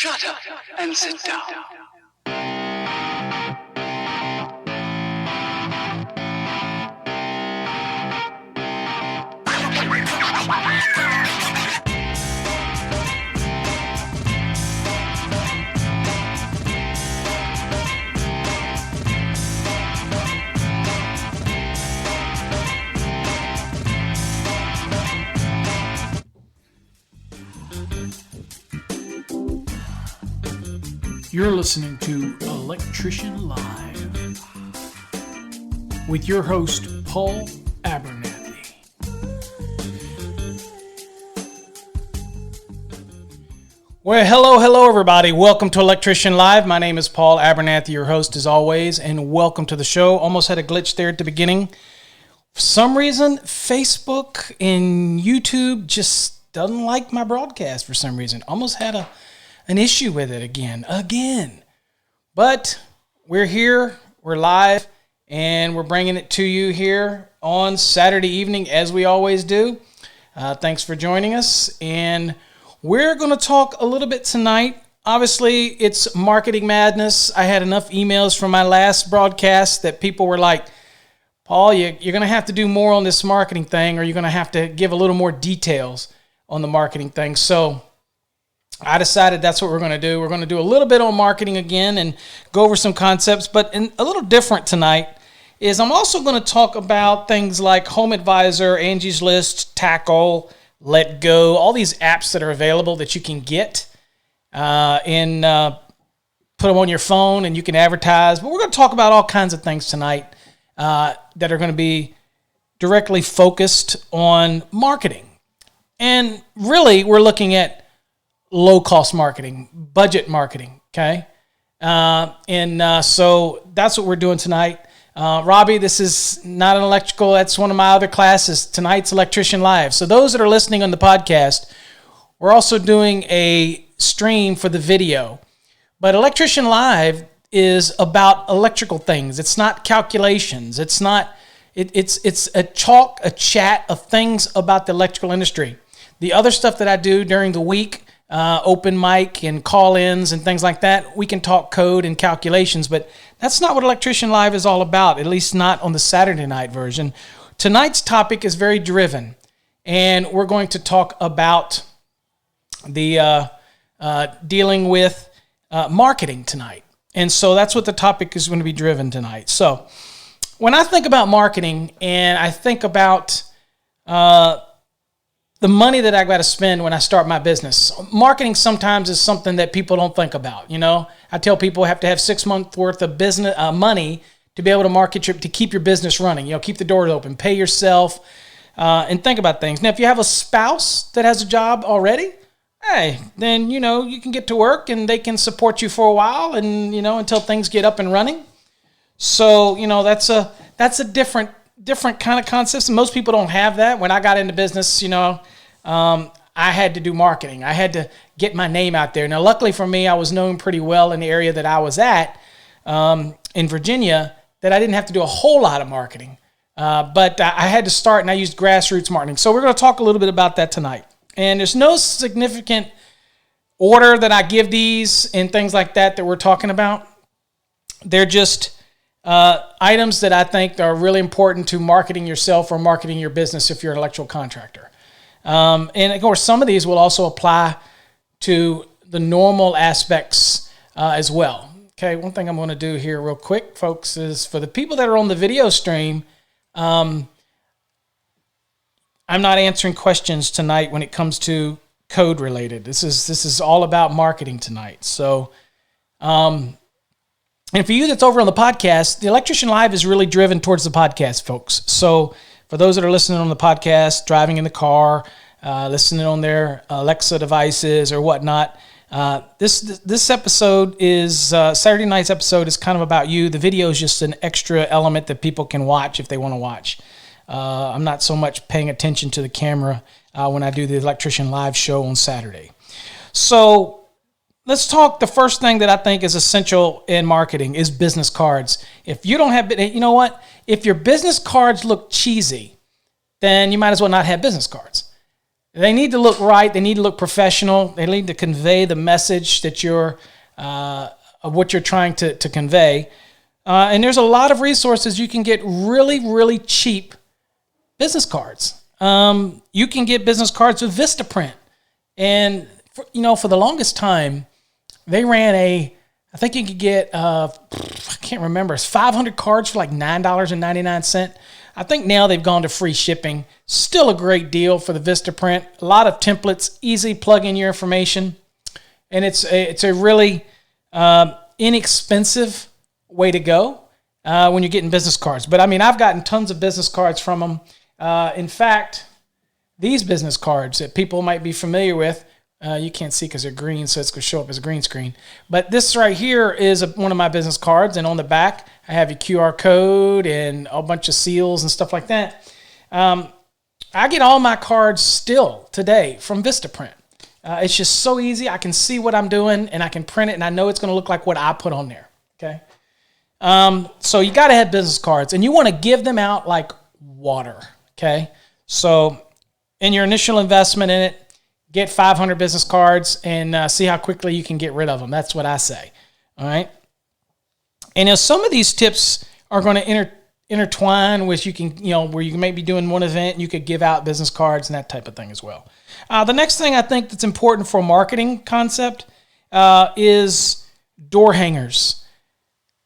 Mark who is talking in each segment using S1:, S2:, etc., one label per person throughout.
S1: Shut up and sit down.
S2: You're listening to Electrician Live with your host, Paul Abernathy. Well, hello, everybody. Welcome to Electrician Live. My name is Paul Abernathy, your host as always, and welcome to the show. Almost had a glitch there at the beginning. For some reason, Facebook and YouTube just doesn't like my broadcast for some reason. Almost had an issue with it again. But we're here, we're live, and we're bringing it to you here on Saturday evening as we always do. Thanks for joining us. And we're going to talk a little bit tonight. Obviously, it's marketing madness. I had enough emails from my last broadcast that people were like, Paul, you're going to have to do more on this marketing thing, or you're going to have to give a little more details on the marketing thing. So I decided that's what we're going to do. We're going to do a little bit on marketing again and go over some concepts, but a little different tonight is I'm also going to talk about things like Home Advisor, Angie's List, Tackle, Let Go, all these apps that are available that you can get and put them on your phone and you can advertise. But we're going to talk about all kinds of things tonight that are going to be directly focused on marketing. And really, we're looking at low-cost marketing, budget marketing, okay? So that's what we're doing tonight. Robbie, this is not an electrical. That's one of my other classes. Tonight's Electrician Live. So those that are listening on the podcast, we're also doing a stream for the video. But Electrician Live is about electrical things. It's not calculations. It's not. It's a chat of things about the electrical industry. The other stuff that I do during the week, open mic and call-ins and things like that, we can talk code and calculations, but that's not what Electrician Live is all about, at least not on the Saturday night version. Tonight's topic is very driven, and we're going to talk about the dealing with marketing tonight. And so that's what the topic is going to be driven tonight. So when I think about marketing and I think about the money that I got to spend when I start my business. Marketing sometimes is something that people don't think about. You know, I tell people have to have 6 months worth of business money to be able to market to keep your business running. You know, keep the doors open, pay yourself, and think about things. Now, if you have a spouse that has a job already, hey, then you know you can get to work and they can support you for a while, and you know until things get up and running. So you know that's a different kind of concepts, and most people don't have that. When I got into business, you know, I had to do marketing. I had to get my name out there. Now, luckily for me, I was known pretty well in the area that I was at in Virginia, that I didn't have to do a whole lot of marketing. But I had to start, and I used grassroots marketing. So we're going to talk a little bit about that tonight. And there's no significant order that I give these and things like that we're talking about. They're just items that I think are really important to marketing yourself or marketing your business if you're an electrical contractor. And of course, some of these will also apply to the normal aspects as well. Okay, one thing I'm going to do here real quick, folks, is for the people that are on the video stream, I'm not answering questions tonight when it comes to code related. This is all about marketing tonight. So, and for you that's over on the podcast, the Electrician Live is really driven towards the podcast, folks. So for those that are listening on the podcast, driving in the car, listening on their Alexa devices or whatnot, this episode is, Saturday night's episode is kind of about you. The video is just an extra element that people can watch if they want to watch. I'm not so much paying attention to the camera when I do the Electrician Live show on Saturday. So let's talk. The first thing that I think is essential in marketing is business cards. If you don't have, you know what? If your business cards look cheesy, then you might as well not have business cards. They need to look right. They need to look professional. They need to convey the message that of what you're trying to convey. And there's a lot of resources. You can get really, really cheap business cards. You can get business cards with Vistaprint. And, for the longest time, they ran I think you could get, I can't remember, it's 500 cards for like $9.99. I think now they've gone to free shipping. Still a great deal for the Vistaprint. A lot of templates, easy plug in your information. And it's a really inexpensive way to go when you're getting business cards. But I've gotten tons of business cards from them. In fact, these business cards that people might be familiar with, you can't see because they're green, so it's going to show up as a green screen. But this right here is one of my business cards, and on the back, I have a QR code and a bunch of seals and stuff like that. I get all my cards still today from Vistaprint. It's just so easy. I can see what I'm doing, and I can print it, and I know it's going to look like what I put on there. Okay. So you got to have business cards, and you want to give them out like water. Okay. So in your initial investment in it, get 500 business cards and see how quickly you can get rid of them. That's what I say. All right. And some of these tips are going to intertwine with you can, where you may be doing one event and you could give out business cards and that type of thing as well. The next thing I think that's important for a marketing concept is door hangers.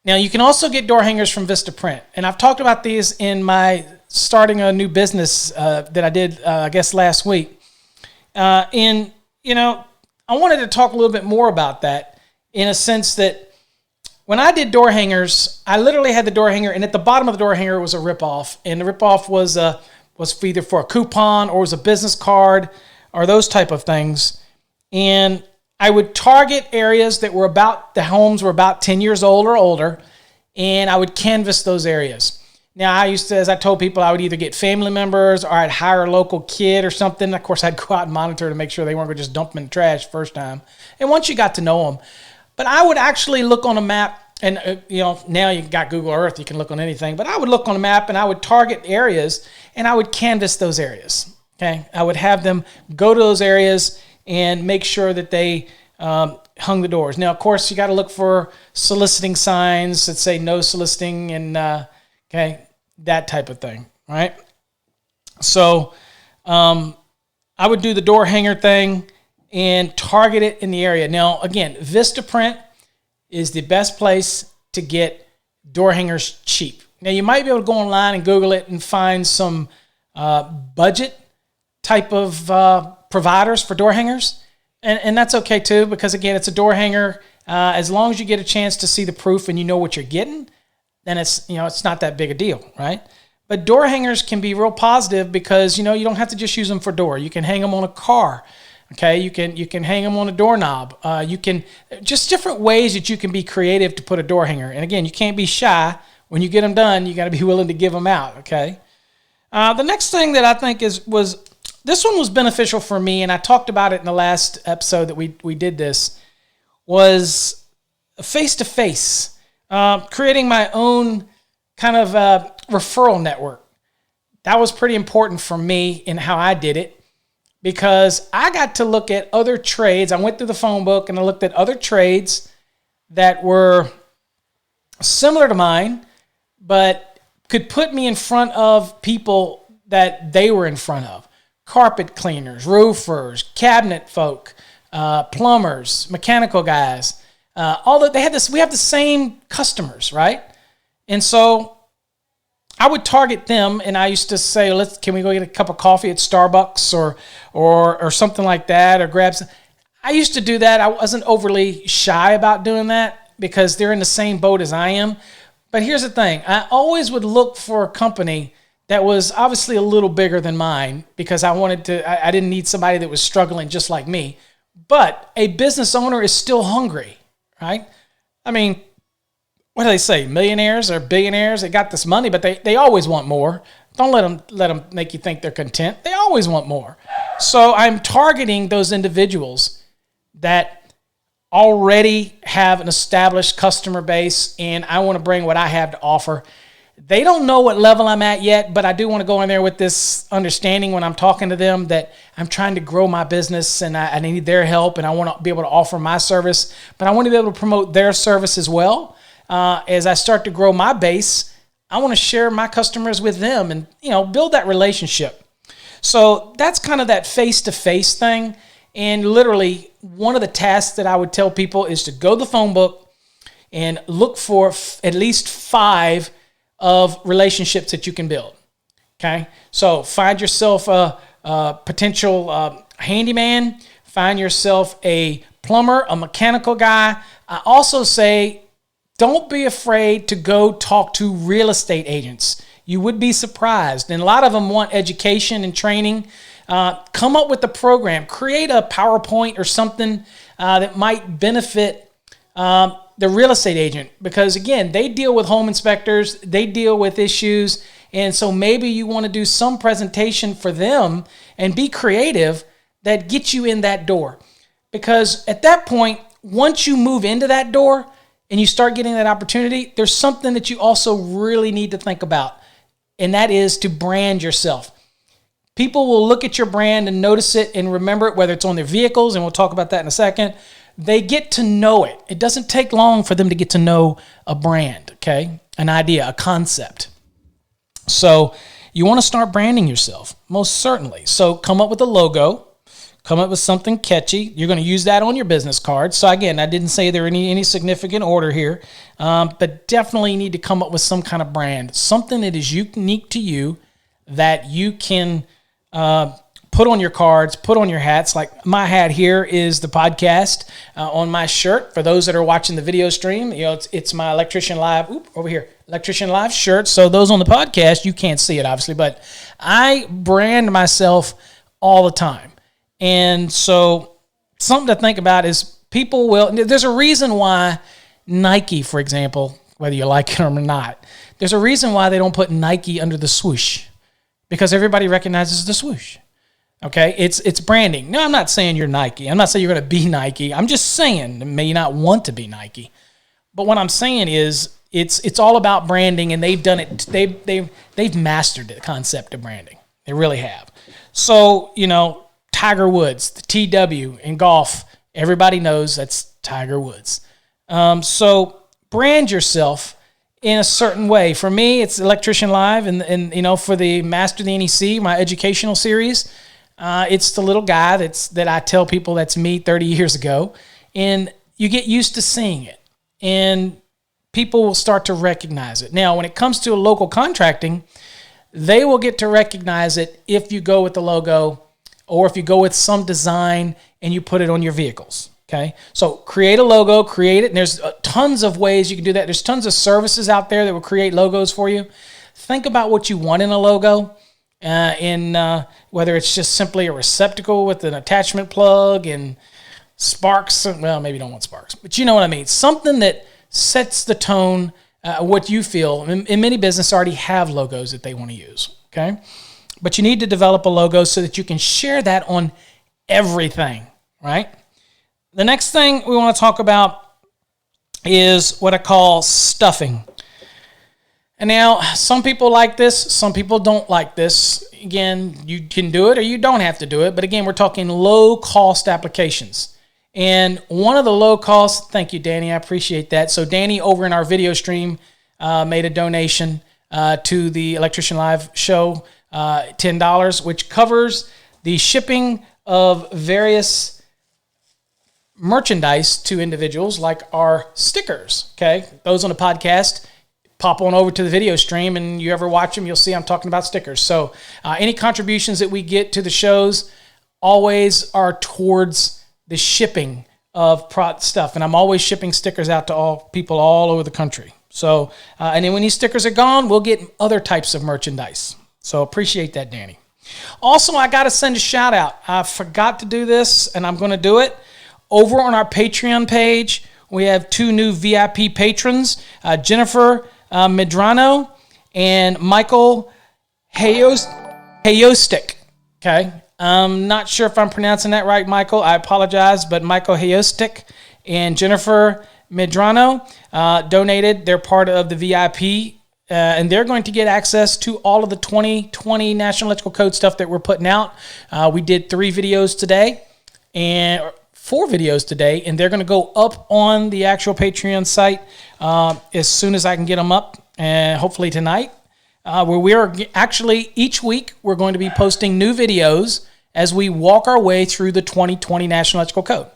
S2: Now, you can also get door hangers from Vistaprint. And I've talked about these in my starting a new business that I did, I guess, last week. I wanted to talk a little bit more about that in a sense that when I did door hangers, I literally had the door hanger, and at the bottom of the door hanger was a ripoff, and the ripoff was either for a coupon or was a business card or those type of things. And I would target areas that were the homes were about 10 years old or older, and I would canvas those areas. Now, I used to, as I told people, I would either get family members or I'd hire a local kid or something. Of course, I'd go out and monitor to make sure they weren't going to just dump them in the trash first time. And once you got to know them. But I would actually look on a map, and now you got Google Earth, you can look on anything. But I would look on a map, and I would target areas, and I would canvas those areas. Okay, I would have them go to those areas and make sure that they hung the doors. Now, of course, you got to look for soliciting signs that say no soliciting and that type of thing, right? So I would do the door hanger thing and target it in the area. Now, again, Vistaprint is the best place to get door hangers cheap. Now, you might be able to go online and Google it and find some budget type of providers for door hangers. And that's okay too, because again, it's a door hanger. As long as you get a chance to see the proof and you know what you're getting, then it's not that big a deal, right? But door hangers can be real positive because, you don't have to just use them for door. You can hang them on a car, okay? You can hang them on a doorknob. You can, just different ways that you can be creative to put a door hanger. And again, you can't be shy. When you get them done, you got to be willing to give them out, okay? The next thing that I think this one was beneficial for me, and I talked about it in the last episode that we did this, was face-to-face. Creating my own kind of referral network. That was pretty important for me in how I did it because I got to look at other trades. I went through the phone book and I looked at other trades that were similar to mine, but could put me in front of people that they were in front of. Carpet cleaners, roofers, cabinet folk, plumbers, mechanical guys. Although we have the same customers, right? And so I would target them, and I used to say, can we go get a cup of coffee at Starbucks or something like that, or grab some. I used to do that. I wasn't overly shy about doing that because they're in the same boat as I am. But here's the thing. I always would look for a company that was obviously a little bigger than mine because I didn't need somebody that was struggling just like me. But a business owner is still hungry. Right? I mean, what do they say? Millionaires or billionaires, they got this money, but they always want more. Don't let them make you think they're content. They always want more. So I'm targeting those individuals that already have an established customer base, and I want to bring what I have to offer. They don't know what level I'm at yet, but I do want to go in there with this understanding when I'm talking to them that I'm trying to grow my business and I need their help, and I want to be able to offer my service, but I want to be able to promote their service as well. As I start to grow my base, I want to share my customers with them and, build that relationship. So that's kind of that face-to-face thing. And literally, one of the tasks that I would tell people is to go to the phone book and look for at least 5 of relationships that you can build. Okay, so find yourself a potential handyman, find yourself a plumber, a mechanical guy. I also say, don't be afraid to go talk to real estate agents. You would be surprised. And a lot of them want education and training. Come up with a program, create a PowerPoint or something that might benefit the real estate agent, because again, they deal with home inspectors, they deal with issues, and so maybe you want to do some presentation for them and be creative that gets you in that door. Because at that point, once you move into that door and you start getting that opportunity, there's something that you also really need to think about, and that is to brand yourself. People will look at your brand and notice it and remember it, whether it's on their vehicles, and we'll talk about that in a second. They get to know it. It doesn't take long for them to get to know a brand, okay? An idea, a concept. So you want to start branding yourself, most certainly. So come up with a logo, come up with something catchy. You're going to use that on your business card. So again, I didn't say there any significant order here, but definitely need to come up with some kind of brand, something that is unique to you that you can put on your cards, put on your hats. Like my hat here is the podcast on my shirt. For those that are watching the video stream, it's my Electrician Live, over here, Electrician Live shirt. So those on the podcast, you can't see it obviously, but I brand myself all the time. And so something to think about is there's a reason why Nike, for example, whether you like it or not, there's a reason why they don't put Nike under the swoosh, because everybody recognizes the swoosh. Okay, it's branding. No, I'm not saying you're Nike. I'm not saying you're going to be Nike. I'm just saying you may not want to be Nike. But what I'm saying is it's all about branding, and they've done it. They've mastered the concept of branding. They really have. So, Tiger Woods, the TW in golf, everybody knows that's Tiger Woods. So brand yourself in a certain way. For me, it's Electrician Live, and for the Master the NEC, my educational series, it's the little guy that I tell people that's me 30 years ago, and you get used to seeing it, and people will start to recognize it. Now, when it comes to local contracting, they will get to recognize it if you go with the logo or if you go with some design and you put it on your vehicles. Okay, so create a logo, create it, and there's tons of ways you can do that. There's tons of services out there that will create logos for you. Think about what you want in a logo, whether it's just simply a receptacle with an attachment plug and sparks. Well, maybe you don't want sparks, but you know what I mean. Something that sets the tone, what you feel. And many businesses already have logos that they want to use, okay? But you need to develop a logo so that you can share that on everything, right? The next thing we want to talk about is what I call stuffing. And now, some people like this, some people don't like this. Again, you can do it or you don't have to do it. But again, we're talking low-cost applications. And one of the low-cost, thank you, Danny, I appreciate that. So Danny, over in our video stream, made a donation to the Electrician Live show, $10, which covers the shipping of various merchandise to individuals, like our stickers, okay? Those on the podcast, pop on over to the video stream, and you ever watch them, you'll see I'm talking about stickers. So any contributions that we get to the shows always are towards the shipping of stuff, and I'm always shipping stickers out to all people all over the country. So, and then when these stickers are gone, we'll get other types of merchandise. So appreciate that, Danny. Also, I got to send a shout out. I forgot to do this, and I'm going to do it. Over on our Patreon page, we have 2 new VIP patrons, Jennifer Medrano and Michael Hayostik. Okay, I'm not sure if I'm pronouncing that right, Michael. I apologize, but Michael Hayostik and Jennifer Medrano donated. They're part of the VIP and they're going to get access to all of the 2020 National Electrical Code stuff that we're putting out. We did 3 videos today and 4 videos today, and they're going to go up on the actual Patreon site as soon as I can get them up, and hopefully tonight. Where we are actually, each week, we're going to be posting new videos as we walk our way through the 2020 National Electrical Code.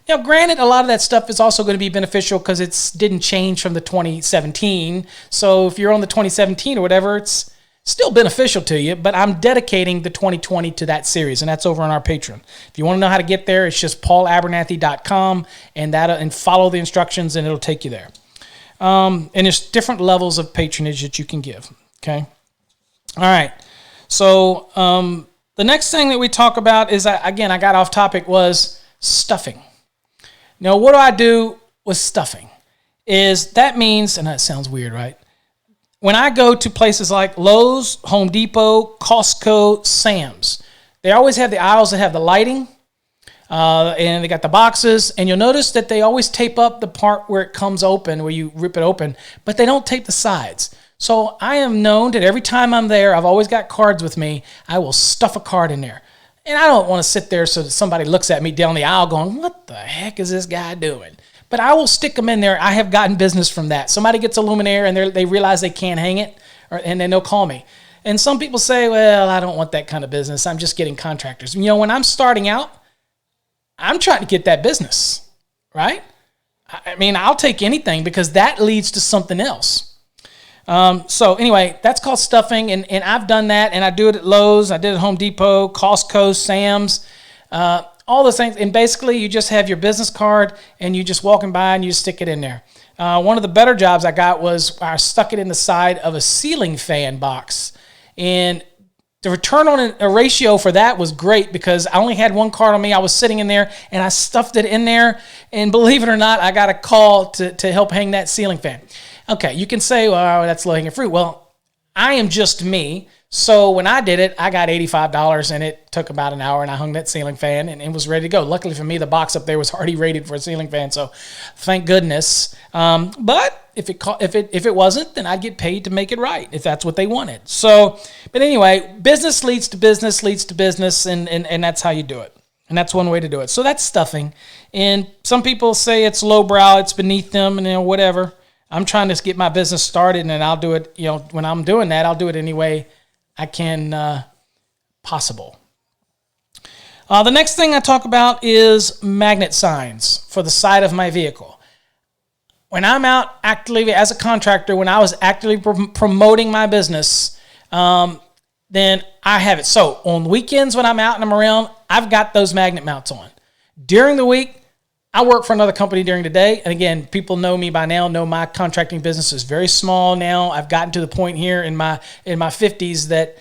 S2: Now, granted, a lot of that stuff is also going to be beneficial because it didn't change from the 2017. So if you're on the 2017 or whatever, it's still beneficial to you, but I'm dedicating the 2020 to that series, and that's over on our Patreon. If you want to know how to get there, it's just paulabernathy.com, and follow the instructions, and it'll take you there. And there's different levels of patronage that you can give. Okay. All right. So the next thing that we talk about is, I got off topic, was stuffing. Now, what do I do with stuffing? That means, and that sounds weird, right? When I go to places like Lowe's, Home Depot, Costco, Sam's, they always have the aisles that have the lighting, and they got the boxes, and you'll notice that they always tape up the part where it comes open, where you rip it open, but they don't tape the sides. So I am known that every time I'm there, I've always got cards with me. I will stuff a card in there. And I don't want to sit there so that somebody looks at me down the aisle going, what the heck is this guy doing? But I will stick them in there. I have gotten business from that. Somebody gets a luminaire and they realize they can't hang it, and then they'll call me. And some people say, well, I don't want that kind of business. I'm just getting contractors. You know, when I'm starting out, I'm trying to get that business, right? I mean, I'll take anything because that leads to something else. So anyway, that's called stuffing, and I've done that, and I do it at Lowe's, I did it at Home Depot, Costco, Sam's, all those things. And basically, you just have your business card, and you just walking by, and you stick it in there. One of the better jobs I got was I stuck it in the side of a ceiling fan box, and the return on a ratio for that was great because I only had one card on me. I was sitting in there, and I stuffed it in there, and believe it or not, I got a call to help hang that ceiling fan. Okay, you can say, well, that's low-hanging fruit. Well, I am just me. So when I did it, I got $85, and it took about an hour, and I hung that ceiling fan, and it was ready to go. Luckily for me, the box up there was already rated for a ceiling fan, so thank goodness. But if it wasn't, then I'd get paid to make it right, if that's what they wanted. So, but anyway, business leads to business, and that's how you do it. And that's one way to do it. So that's stuffing. And some people say it's lowbrow, it's beneath them, and whatever. I'm trying to get my business started, and I'll do it, when I'm doing that, I'll do it any way I can possible. The next thing I talk about is magnet signs for the side of my vehicle. When I'm out actively as a contractor, when I was actively promoting my business, then I have it. So on weekends when I'm out and I'm around, I've got those magnet mounts on. During the week, I work for another company during the day. And again, people know me by now, know my contracting business is very small now. I've gotten to the point here in my 50s that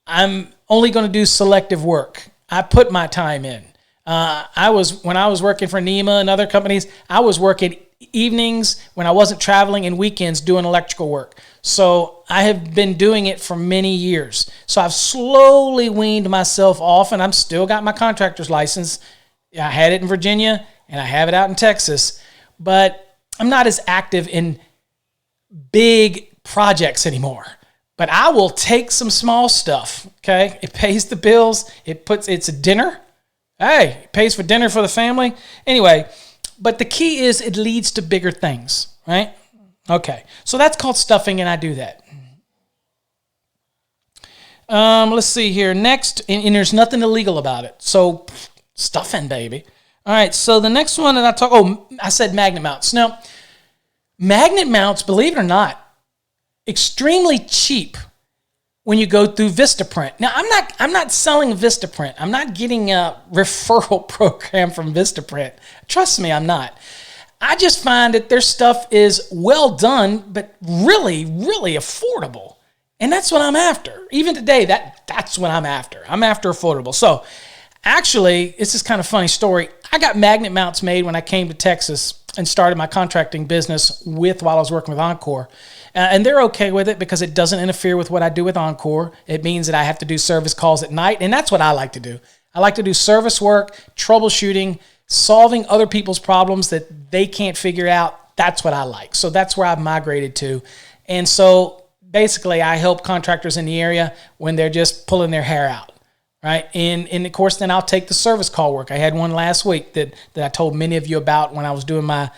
S2: I'm only going to do selective work. I put my time in. When I was working for NEMA and other companies, I was working evenings when I wasn't traveling and weekends doing electrical work. So I have been doing it for many years. So I've slowly weaned myself off, and I'm still got my contractor's license. I had it in Virginia, and I have it out in Texas, but I'm not as active in big projects anymore. But I will take some small stuff, okay? It pays the bills. It's a dinner. Hey, it pays for dinner for the family. Anyway, but the key is it leads to bigger things, right? Okay, so that's called stuffing, and I do that. Let's see here. Next, and there's nothing illegal about it. So stuffing, baby. All right, so the next one that I said magnet mounts. Now, magnet mounts, believe it or not, extremely cheap when you go through Vistaprint. Now, I'm not selling Vistaprint. I'm not getting a referral program from Vistaprint. Trust me, I'm not. I just find that their stuff is well done, but really, really affordable. And that's what I'm after. Even today, that's what I'm after. I'm after affordable. So, actually, it's this kind of funny story. I got magnet mounts made when I came to Texas and started my contracting business while I was working with Encore. And they're okay with it because it doesn't interfere with what I do with Encore. It means that I have to do service calls at night, and that's what I like to do. I like to do service work, troubleshooting, solving other people's problems that they can't figure out. That's what I like. So that's where I've migrated to. And so basically I help contractors in the area when they're just pulling their hair out, right? And of course, then I'll take the service call work. I had one last week that I told many of you about when I was doing my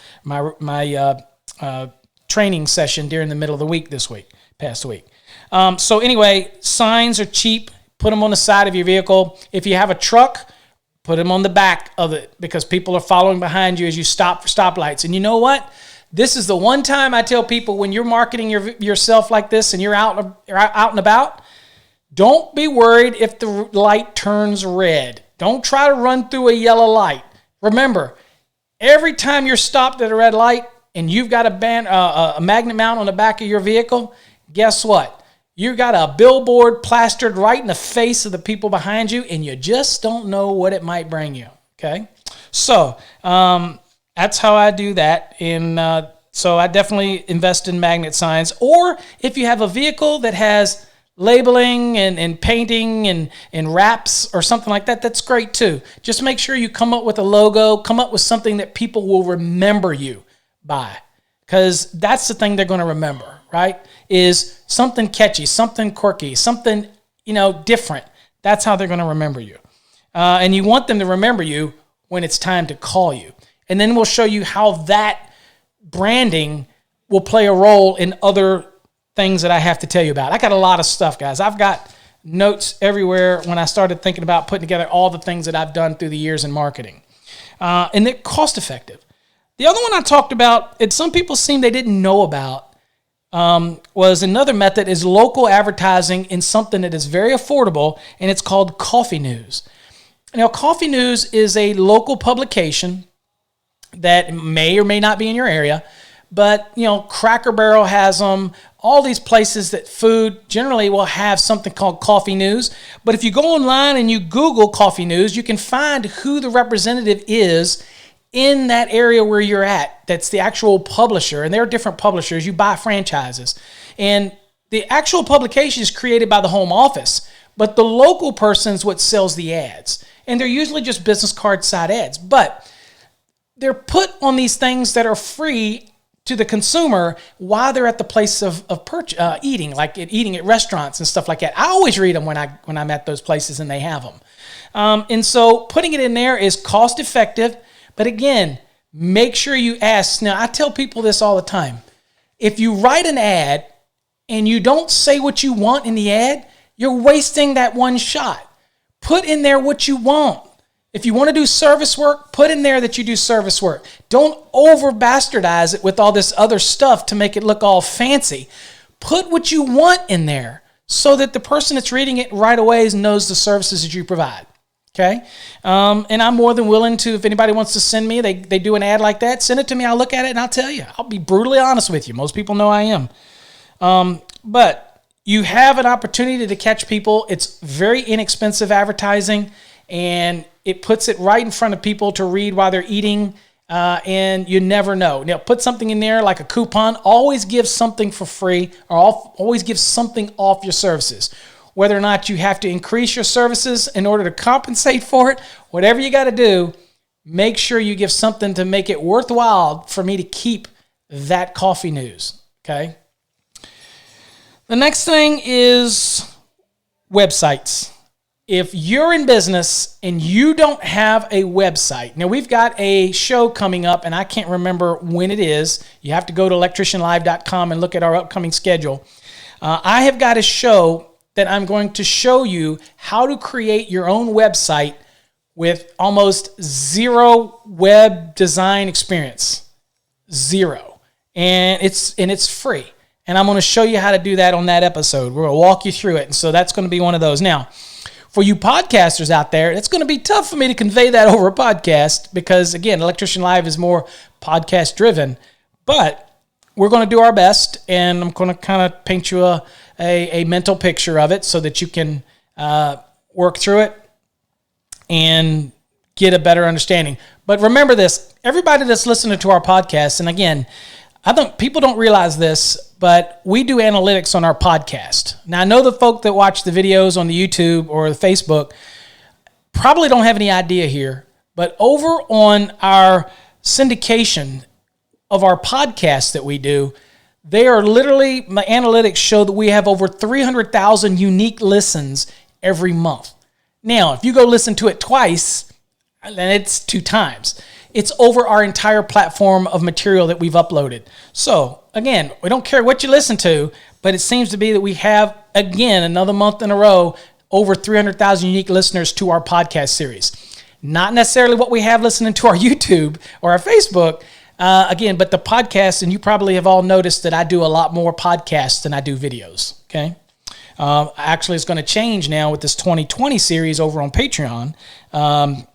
S2: training session during the middle of the week past week. So anyway, signs are cheap. Put them on the side of your vehicle. If you have a truck, put them on the back of it because people are following behind you as you stop for stoplights. And you know what? This is the one time I tell people when you're marketing yourself like this and you're out and about, don't be worried if the light turns red. Don't try to run through a yellow light. Remember, every time you're stopped at a red light and you've got a magnet mount on the back of your vehicle, guess what? You got a billboard plastered right in the face of the people behind you, and you just don't know what it might bring you, okay? So that's how I do that. And so I definitely invest in magnet signs. Or if you have a vehicle that has labeling and painting and wraps or something like that, that's great too. Just make sure you come up with a logo, come up with something that people will remember you by, because that's the thing they're going to remember, right? Is something catchy, something quirky, something, different. That's how they're going to remember you. And you want them to remember you when it's time to call you. And then we'll show you how that branding will play a role in other things that I have to tell you about. I got a lot of stuff, guys. I've got notes everywhere when I started thinking about putting together all the things that I've done through the years in marketing. And they're cost effective. The other one I talked about, some people seem they didn't know about, was another method is local advertising in something that is very affordable, and it's called Coffee News. Now, Coffee News is a local publication that may or may not be in your area, but, Cracker Barrel has them. All these places that food generally will have something called Coffee News. But if you go online and you Google Coffee News, you can find who the representative is in that area where you're at. That's the actual publisher. And there are different publishers. You buy franchises. And the actual publication is created by the home office, but the local person is what sells the ads. And they're usually just business card side ads. But they're put on these things that are free to the consumer while they're at the place of eating, like eating at restaurants and stuff like that. I always read them when I'm at those places and they have them. And so putting it in there is cost effective. But again, make sure you ask. Now, I tell people this all the time. If you write an ad and you don't say what you want in the ad, you're wasting that one shot. Put in there what you want. If you want to do service work, put in there that you do service work. Don't over bastardize it with all this other stuff to make it look all fancy. Put what you want in there so that the person that's reading it right away knows the services that you provide. Okay? And I'm more than willing to, if anybody wants to send me, they do an ad like that, send it to me, I'll look at it and I'll tell you. I'll be brutally honest with you. Most people know I am. But you have an opportunity to catch people. It's very inexpensive advertising, and it puts it right in front of people to read while they're eating, and you never know. Now, put something in there like a coupon. Always give something for free, or always give something off your services. Whether or not you have to increase your services in order to compensate for it, whatever you got to do, make sure you give something to make it worthwhile for me to keep that Coffee News, okay? The next thing is websites. If you're in business and you don't have a website, now we've got a show coming up, and I can't remember when it is. You have to go to electricianlive.com and look at our upcoming schedule. I have got a show that I'm going to show you how to create your own website with almost zero web design experience. Zero. And it's free. And I'm going to show you how to do that on that episode. We're going to walk you through it. And so that's going to be one of those. Now, for you podcasters out there, it's going to be tough for me to convey that over a podcast because, again, Electrician Live is more podcast driven. But we're going to do our best, and I'm going to kind of paint you a mental picture of it so that you can work through it and get a better understanding. But remember this, everybody that's listening to our podcast, and again, I think people don't realize this, but we do analytics on our podcast. Now, I know the folk that watch the videos on the YouTube or the Facebook probably don't have any idea here, but over on our syndication of our podcast that we do, They are literally, my analytics show that we have over 300,000 unique listens every month. Now, if you go listen to it twice, then it's 2 times. It's over our entire platform of material that we've uploaded. So, again, we don't care what you listen to, but it seems to be that we have, again, another month in a row, over 300,000 unique listeners to our podcast series. Not necessarily what we have listening to our YouTube or our Facebook, again, but the podcast, and you probably have all noticed that I do a lot more podcasts than I do videos, okay? Actually, it's going to change now with this 2020 series over on Patreon,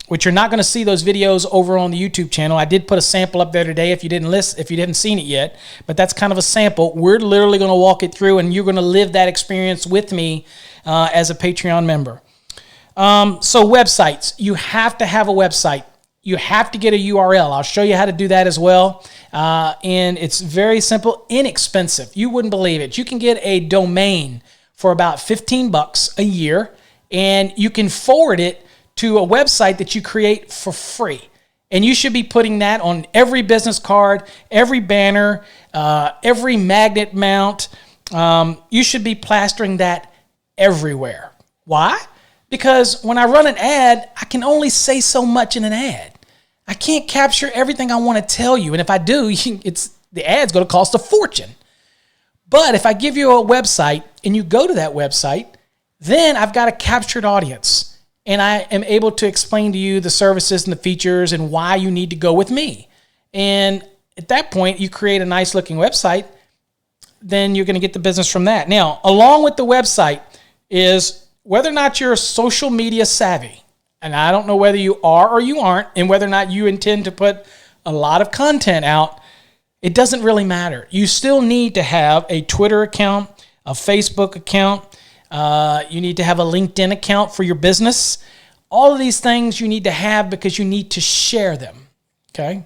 S2: which you're not going to see those videos over on the YouTube channel. I did put a sample up there today if you didn't seen it yet, but that's kind of a sample. We're literally going to walk it through, and you're going to live that experience with me as a Patreon member. So websites, you have to have a website. You have to get a URL. I'll show you how to do that as well. And it's very simple, inexpensive. You wouldn't believe it. You can get a domain for about $15 a year, and you can forward it to a website that you create for free. And you should be putting that on every business card, every banner, every magnet mount. You should be plastering that everywhere. Why? Because when I run an ad, I can only say so much in an ad. I can't capture everything I want to tell you. And if I do, the ad's going to cost a fortune. But if I give you a website and you go to that website, then I've got a captured audience. And I am able to explain to you the services and the features and why you need to go with me. And at that point, you create a nice looking website, then you're going to get the business from that. Now, along with the website is whether or not you're social media savvy. And I don't know whether you are or you aren't, and whether or not you intend to put a lot of content out. It doesn't really matter. You still need to have a Twitter account, a Facebook account. You need to have a LinkedIn account for your business. All of these things you need to have because you need to share them, okay?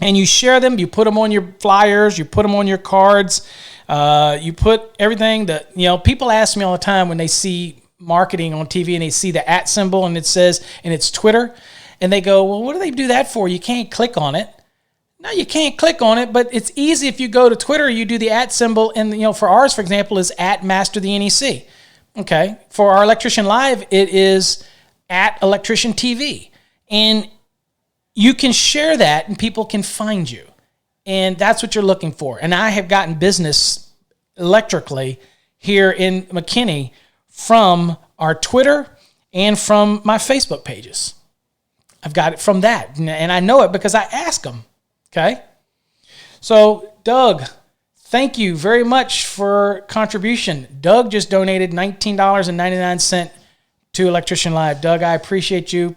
S2: And you share them, you put them on your flyers, you put them on your cards, you put everything that, people ask me all the time when they see marketing on TV and they see the @ symbol and it says, and it's Twitter, and they go, well, what do they do that for? You can't click on it. No, you can't click on it, but it's easy if you go to Twitter, you do the @ symbol, and for ours, for example, is @MasterTheNEC. Okay, for our Electrician Live, it is @Electrician TV, and you can share that, and people can find you, and that's what you're looking for. And I have gotten business electrically here in McKinney from our Twitter and from my Facebook pages. I've got it from that, and I know it because I ask them. Okay, so Doug, thank you very much for contribution. Doug just donated $19.99 to Electrician Live. Doug, I appreciate you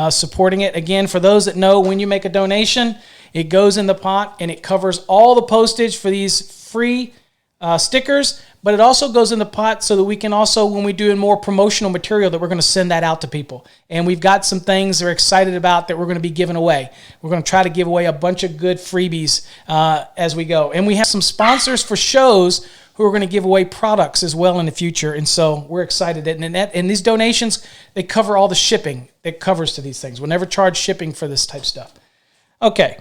S2: supporting it. Again, for those that know, when you make a donation, it goes in the pot and it covers all the postage for these free stickers, but it also goes in the pot so that we can also, when we do more promotional material, that we're going to send that out to people. And we've got some things they're excited about that we're going to be giving away. We're going to try to give away a bunch of good freebies as we go. And we have some sponsors for shows who are going to give away products as well in the future. And so we're excited. And these donations, they cover all the shipping that covers to these things. We'll never charge shipping for this type stuff. Okay.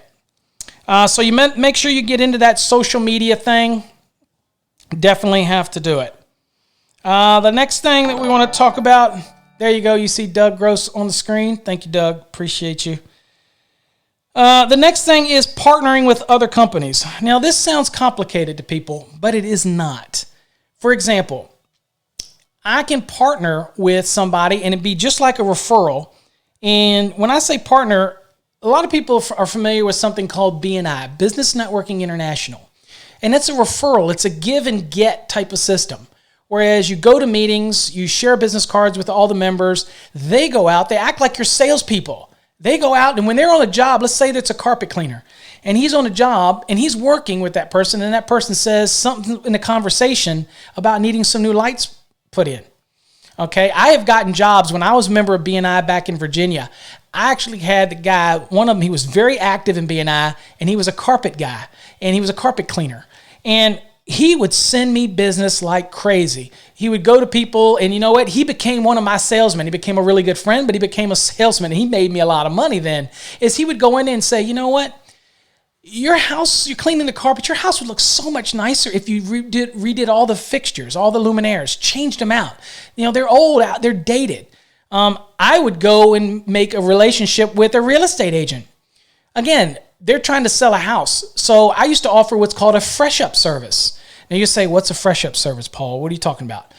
S2: So you make sure you get into that social media thing. Definitely have to do it. The next thing that we want to talk about, there you go. You see Doug Gross on the screen. Thank you, Doug. Appreciate you. The next thing is partnering with other companies. Now, this sounds complicated to people, but it is not. For example, I can partner with somebody and it'd be just like a referral. And when I say partner, a lot of people are familiar with something called BNI, Business Networking International. And it's a referral. It's a give and get type of system. Whereas you go to meetings, you share business cards with all the members. They go out. They act like you're salespeople. They go out, and when they're on a job, let's say that's a carpet cleaner, and he's on a job, and he's working with that person, and that person says something in the conversation about needing some new lights put in. Okay, I have gotten jobs when I was a member of BNI back in Virginia. I actually had the guy, one of them, he was very active in BNI, and he was a carpet guy, and he was a carpet cleaner. And he would send me business like crazy. He would go to people, and you know what? He became one of my salesmen. He became a really good friend, but he became a salesman, and he made me a lot of money then. Is he would go in there and say, you know what? your house, you're cleaning the carpet, your house would look so much nicer if you redid all the fixtures, all the luminaires, changed them out. They're old, they're dated. I would go and make a relationship with a real estate agent. Again, they're trying to sell a house. So I used to offer what's called a fresh up service. Now you say, what's a fresh up service, Paul? What are you talking about?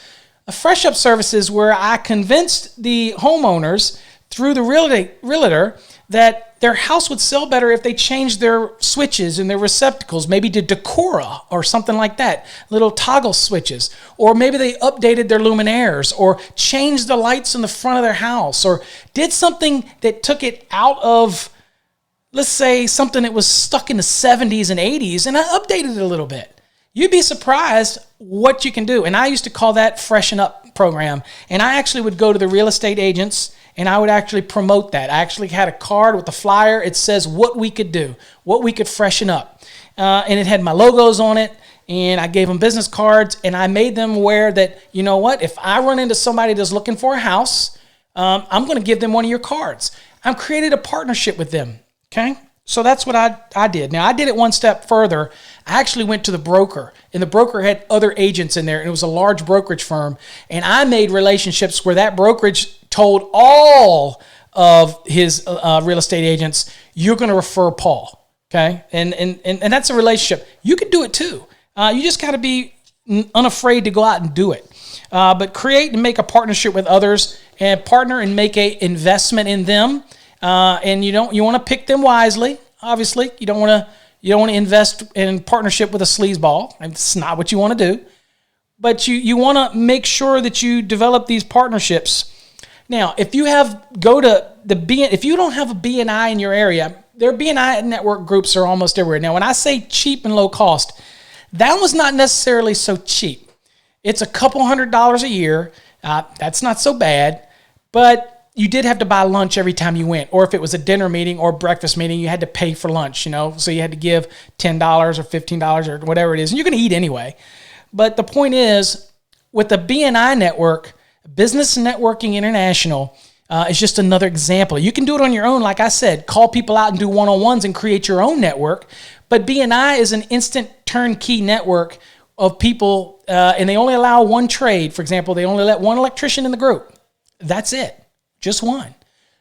S2: A fresh up service is where I convinced the homeowners through the realtor that their house would sell better if they changed their switches and their receptacles, maybe to Decora or something like that, little toggle switches, or maybe they updated their luminaires or changed the lights in the front of their house or did something that took it out of, let's say, something that was stuck in the 70s and 80s, and I updated it a little bit. You'd be surprised what you can do. And I used to call that Freshen Up program. And I actually would go to the real estate agents and I would actually promote that. I actually had a card with a flyer. It says what we could do, what we could freshen up. And it had my logos on it. And I gave them business cards. And I made them aware that, you know what, if I run into somebody that's looking for a house, I'm going to give them one of your cards. I've created a partnership with them. Okay? So that's what I did. Now, I did it one step further. I actually went to the broker, and the broker had other agents in there, and it was a large brokerage firm. And I made relationships where that brokerage told all of his real estate agents, you're going to refer Paul, okay? And that's a relationship. You can do it too. You just got to be unafraid to go out and do it. But create and make a partnership with others and partner and make an investment in them. And you want to pick them wisely. Obviously, you don't want to invest in partnership with a sleazeball. It's not what you want to do. But you want to make sure that you develop these partnerships. Now, if you don't have a BNI in your area, their BNI network groups are almost everywhere. Now, when I say cheap and low cost, that was not necessarily so cheap. It's a couple $100s a year. That's not so bad, but you did have to buy lunch every time you went, or if it was a dinner meeting or breakfast meeting, you had to pay for lunch, so you had to give $10 or $15 or whatever it is, and you're going to eat anyway. But the point is, with the BNI network, Business Networking International is just another example. You can do it on your own, like I said, call people out and do one-on-ones and create your own network, but BNI is an instant turnkey network of people, and they only allow one trade. For example, they only let one electrician in the group. That's it. Just one.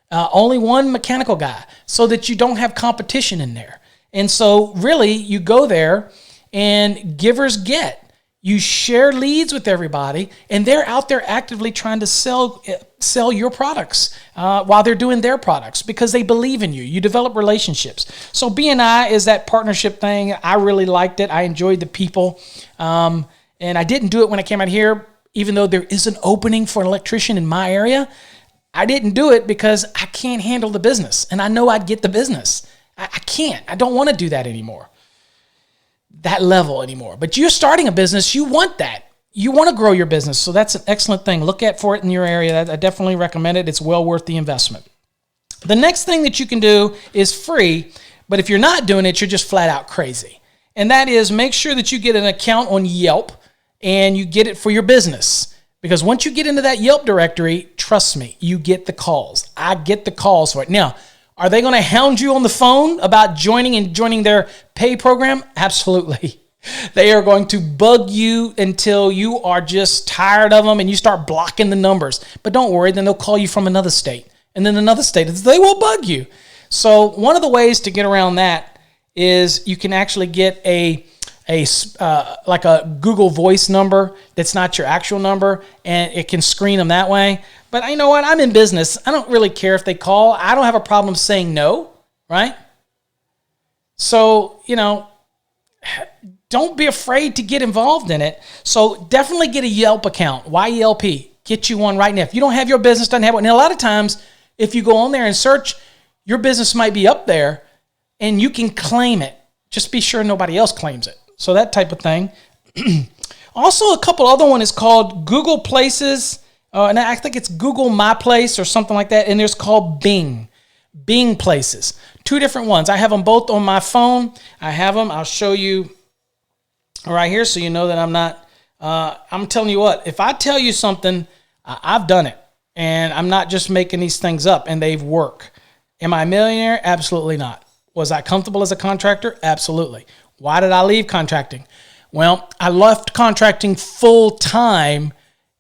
S2: Only one mechanical guy, so that you don't have competition in there. And so really, you go there and givers get. You share leads with everybody, and they're out there actively trying to sell your products while they're doing their products because they believe in you. You develop relationships. So BNI is that partnership thing. I really liked it. I enjoyed the people. And I didn't do it when I came out here, even though there is an opening for an electrician in my area. I didn't do it because I can't handle the business, and I know I'd get the business. I can't. I don't want to do that anymore, that level anymore. But you're starting a business. You want that. You want to grow your business, so that's an excellent thing. Look for it in your area. I definitely recommend it. It's well worth the investment. The next thing that you can do is free, but if you're not doing it, you're just flat out crazy. And that is make sure that you get an account on Yelp, and you get it for your business. Because once you get into that Yelp directory, trust me, you get the calls. I get the calls for it. Now, are they going to hound you on the phone about joining their pay program? Absolutely. They are going to bug you until you are just tired of them and you start blocking the numbers. But don't worry, then they'll call you from another state. And then another state, they will bug you. So one of the ways to get around that is you can actually get like a Google Voice number that's not your actual number, and it can screen them that way. But you know what? I'm in business. I don't really care if they call. I don't have a problem saying no, right? So, don't be afraid to get involved in it. So definitely get a Yelp account, YELP. Get you one right now. If you don't have your business, doesn't have one. Now, a lot of times, if you go on there and search, your business might be up there, and you can claim it. Just be sure nobody else claims it. So that type of thing. Also, a couple other one is called Google Places, and I think it's Google My Place or something like that, and there's called Bing Places. Two different ones. I have them both on my phone. I have them. I'll show you right here so you know that I'm not, I'm telling you what, if I tell you something, I've done it, and I'm not just making these things up, and they've worked. Am I a millionaire? Absolutely not. Was I comfortable as a contractor? Absolutely. Why did I leave contracting? Well, I left contracting full time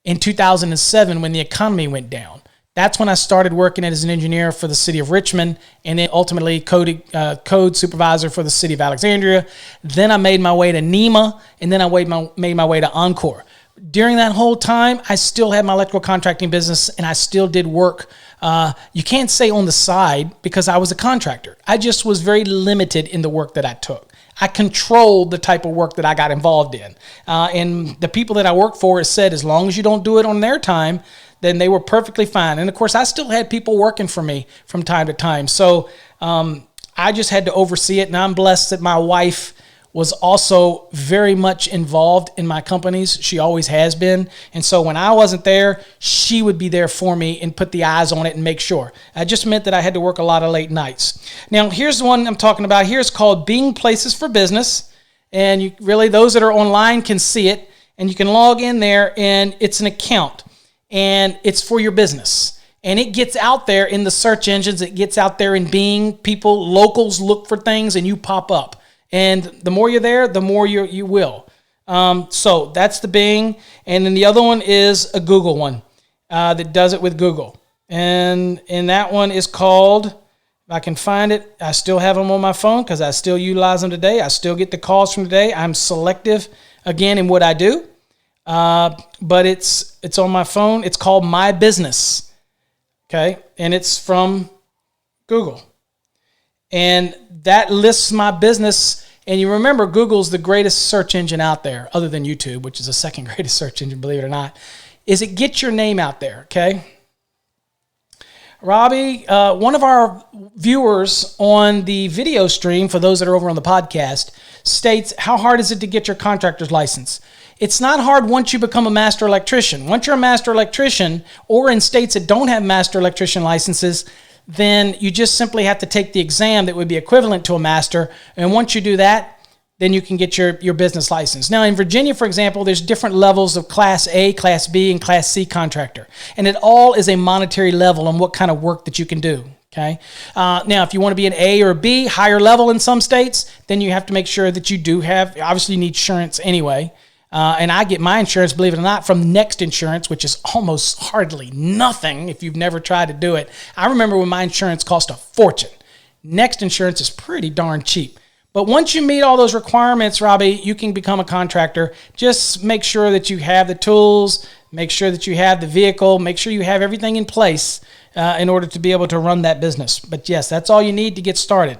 S2: in 2007 when the economy went down. That's when I started working as an engineer for the city of Richmond, and then ultimately code supervisor for the city of Alexandria. Then I made my way to NEMA, and then I made my way to Encore. During that whole time, I still had my electrical contracting business, and I still did work. You can't say on the side because I was a contractor. I just was very limited in the work that I took. I controlled the type of work that I got involved in. And the people that I worked for said, as long as you don't do it on their time, then they were perfectly fine. And of course, I still had people working for me from time to time. So I just had to oversee it. And I'm blessed that my wife was also very much involved in my companies. She always has been. And so when I wasn't there, she would be there for me and put the eyes on it and make sure. It just meant that I had to work a lot of late nights. Now, here's the one I'm talking about. Here's called Bing Places for Business. And those that are online can see it. And you can log in there, and it's an account. And it's for your business. And it gets out there in the search engines. It gets out there in Bing. Locals look for things, and you pop up. And the more you're there, the more you will. So that's the Bing. And then the other one is a Google one that does it with Google. And that one is called, if I can find it, I still have them on my phone because I still utilize them today. I still get the calls from today. I'm selective, again, in what I do. But it's on my phone. It's called My Business. Okay. And it's from Google. And that lists my business. And you remember, Google's the greatest search engine out there, other than YouTube, which is the second greatest search engine, believe it or not, is it gets your name out there, okay? Robbie, one of our viewers on the video stream, for those that are over on the podcast, states, how hard is it to get your contractor's license? It's not hard once you become a master electrician. Once you're a master electrician, or in states that don't have master electrician licenses, then you just simply have to take the exam that would be equivalent to a master. And once you do that, then you can get your business license. Now, in Virginia, for example, there's different levels of Class A, Class B, and Class C contractor. And it all is a monetary level on what kind of work that you can do. Okay. Now, if you want to be an A or a B, higher level in some states, then you have to make sure that you do have, obviously you need insurance anyway. And I get my insurance, believe it or not, from Next Insurance, which is almost hardly nothing if you've never tried to do it. I remember when my insurance cost a fortune. Next Insurance is pretty darn cheap. But once you meet all those requirements, Robbie, you can become a contractor. Just make sure that you have the tools, make sure that you have the vehicle, make sure you have everything in place in order to be able to run that business. But yes, that's all you need to get started.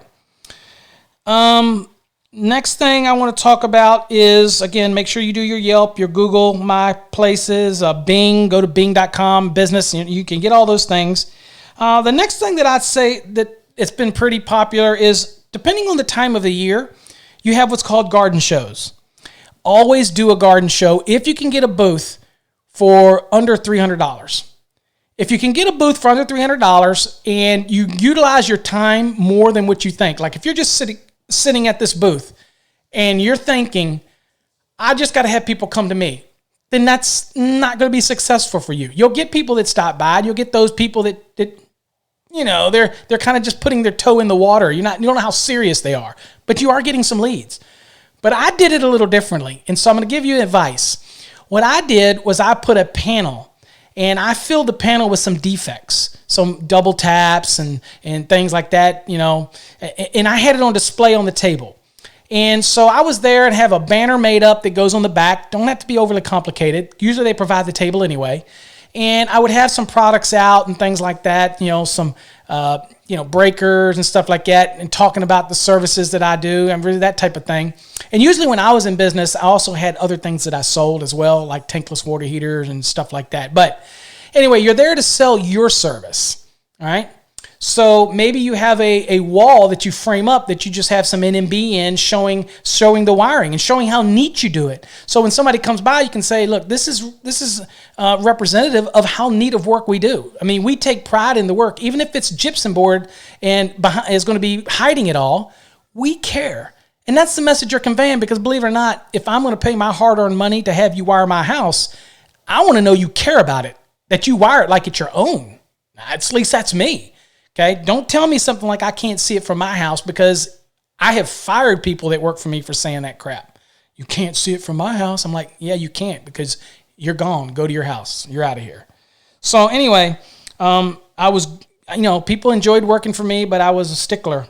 S2: Next thing I want to talk about is, again, make sure you do your Yelp, your Google, My Places, Bing. Go to bing.com, business. You can get all those things. The next thing that I'd say that it's been pretty popular is, depending on the time of the year, you have what's called garden shows. Always do a garden show if you can get a booth for under $300. If you can get a booth for under $300 and you utilize your time more than what you think, like if you're just sitting at this booth and you're thinking, I just got to have people come to me, then that's not going to be successful for you. You'll get people that stop by, and you'll get those people that they're kind of just putting their toe in the water. You don't know how serious they are, but you are getting some leads. But I did it a little differently, and so I'm going to give you advice. What I did was I put a panel, and I filled the panel with some defects, some double taps and things like that, and I had it on display on the table. And so I was there and have a banner made up that goes on the back. Don't have to be overly complicated. Usually they provide the table anyway. And I would have some products out and things like that, some breakers and stuff like that, and talking about the services that I do and really that type of thing. And usually when I was in business, I also had other things that I sold as well, like tankless water heaters and stuff like that. But anyway, you're there to sell your service, all right? So maybe you have a wall that you frame up that you just have some NMB in showing the wiring and showing how neat you do it. So when somebody comes by, you can say, look, this is representative of how neat of work we do. I mean, we take pride in the work. Even if it's gypsum board and is going to be hiding it all, we care. And that's the message you're conveying, because believe it or not, if I'm going to pay my hard-earned money to have you wire my house, I want to know you care about it, that you wire it like it's your own. At least that's me. Okay. Don't tell me something like I can't see it from my house, because I have fired people that work for me for saying that crap. You can't see it from my house. I'm like, yeah, you can't, because you're gone. Go to your house. You're out of here. So anyway, I was, people enjoyed working for me, but I was a stickler.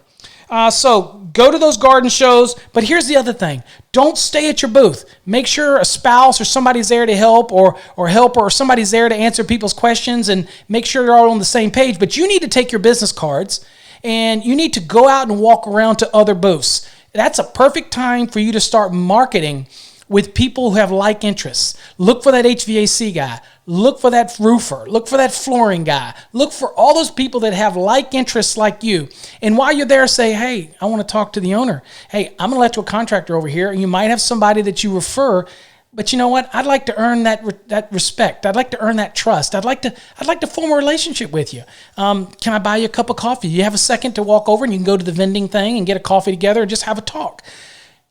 S2: So go to those garden shows. But here's the other thing. Don't stay at your booth. Make sure a spouse or somebody's there to help, or helper, or somebody's there to answer people's questions, and make sure you're all on the same page. But you need to take your business cards and you need to go out and walk around to other booths. That's a perfect time for you to start marketing with people who have like interests. Look for that HVAC guy. Look for that roofer. Look for that flooring guy. Look for all those people that have like interests like you. And while you're there, say, hey, I want to talk to the owner. Hey, I'm an electrical contractor over here, and you might have somebody that you refer. But you know what? I'd like to earn that respect. I'd like to earn that trust. I'd like to form a relationship with you. Can I buy you a cup of coffee? You have a second to walk over and you can go to the vending thing and get a coffee together and just have a talk.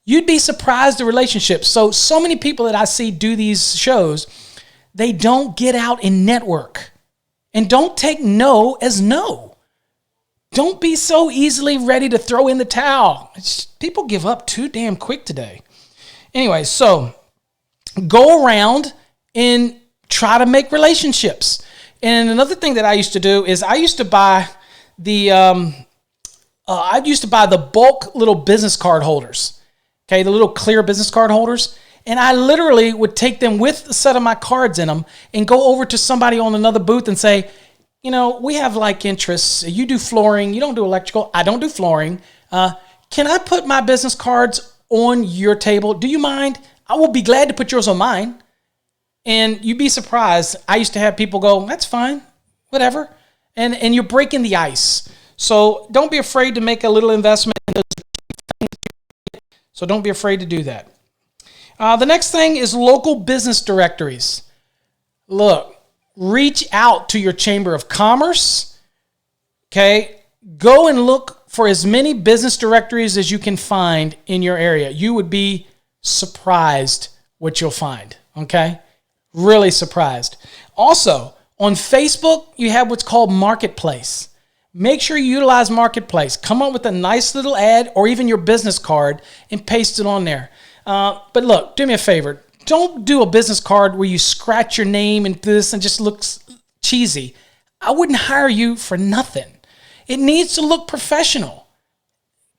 S2: You'd be surprised the relationships. So many people that I see do these shows, they don't get out and network. And don't take no as no. Don't be so easily ready to throw in the towel. People give up too damn quick today. Anyway, so go around and try to make relationships. And another thing that I used to do is I used to buy the bulk little business card holders. Okay, the little clear business card holders. And I literally would take them with a set of my cards in them and go over to somebody on another booth and say, we have like interests. You do flooring. You don't do electrical. I don't do flooring. Can I put my business cards on your table? Do you mind? I will be glad to put yours on mine. And you'd be surprised. I used to have people go, that's fine, whatever. And you're breaking the ice. So don't be afraid to make a little investment in those things. So don't be afraid to do that. The next thing is local business directories. Look, reach out to your Chamber of Commerce. Okay, go and look for as many business directories as you can find in your area. You would be surprised what you'll find. Okay, really surprised. Also, on Facebook, you have what's called Marketplace. Make sure you utilize Marketplace. Come up with a nice little ad or even your business card and paste it on there. But look, do me a favor. Don't do a business card where you scratch your name and this and just looks cheesy. I wouldn't hire you for nothing. It needs to look professional.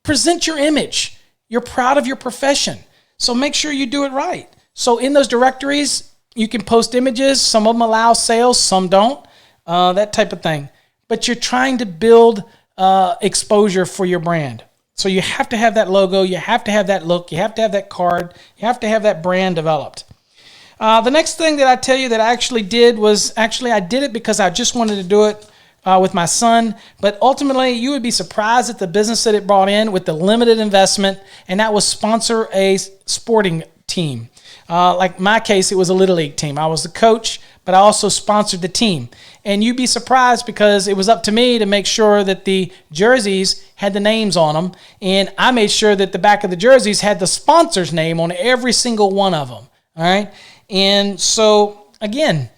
S2: Present your image. You're proud of your profession. So make sure you do it right. So in those directories, you can post images. Some of them allow sales, some don't. That type of thing. But you're trying to build exposure for your brand. So you have to have that logo, you have to have that look, you have to have that card, you have to have that brand developed. The next thing that I tell you that I actually did was, I did it because I just wanted to do it with my son, but ultimately you would be surprised at the business that it brought in with the limited investment, and that was sponsor a sporting team. Like my case, it was a Little League team. I was the coach, but I also sponsored the team. And you'd be surprised because it was up to me to make sure that the jerseys had the names on them. And I made sure that the back of the jerseys had the sponsor's name on every single one of them. All right. And so, again,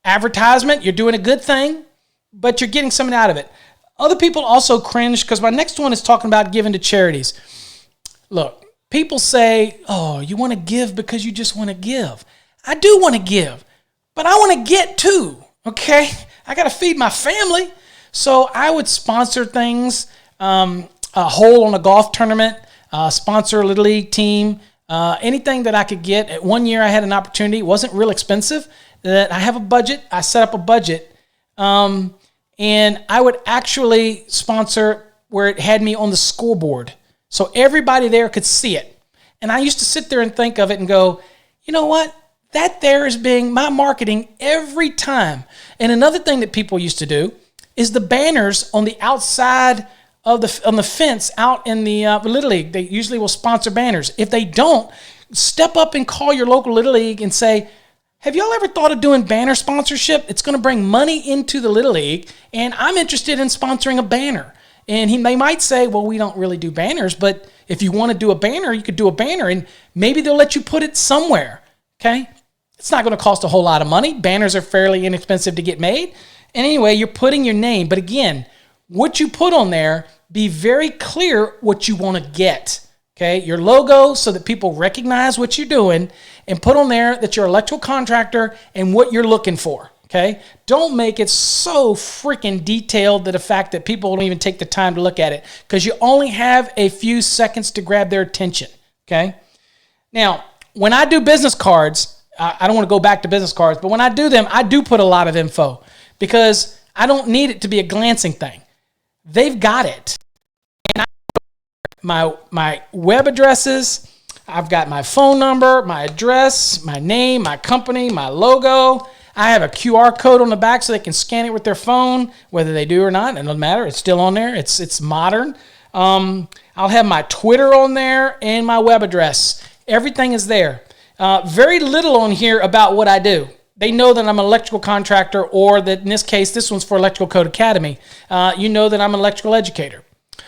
S2: advertisement, you're doing a good thing, but you're getting something out of it. Other people also cringe because my next one is talking about giving to charities. Look, people say, oh, you want to give because you just want to give. I do want to give, but I want to get too. Okay, I got to feed my family. So I would sponsor things, a hole on a golf tournament, sponsor a Little League team, anything that I could get. At one year I had an opportunity. It wasn't real expensive. That I have a budget. I set up a budget. And I would actually sponsor where it had me on the scoreboard. So everybody there could see it. And I used to sit there and think of it and go, you know what? That there is being my marketing every time. And another thing that people used to do is the banners on the outside of on the fence out in the Little League. They usually will sponsor banners. If they don't, step up and call your local Little League and say, have y'all ever thought of doing banner sponsorship? It's going to bring money into the Little League, and I'm interested in sponsoring a banner. And they might say, well, we don't really do banners, but if you want to do a banner, you could do a banner, and maybe they'll let you put it somewhere, okay? It's not going to cost a whole lot of money. Banners are fairly inexpensive to get made. And anyway, you're putting your name. But again, what you put on there, be very clear what you want to get. Okay, your logo so that people recognize what you're doing, and put on there that you're an electrical contractor and what you're looking for. Okay, don't make it so freaking detailed to the fact that people don't even take the time to look at it, because you only have a few seconds to grab their attention. Okay, now when I do business cards, I don't want to go back to business cards, but when I do them, I do put a lot of info because I don't need it to be a glancing thing. They've got it. My web addresses, I've got my phone number, my address, my name, my company, my logo. I have a QR code on the back so they can scan it with their phone, whether they do or not. It doesn't matter. It's still on there. It's modern. I'll have my Twitter on there and my web address. Everything is there. Very little on here about what I do. They know that I'm an electrical contractor, or that in this case, this one's for Electrical Code Academy. You know that I'm an electrical educator.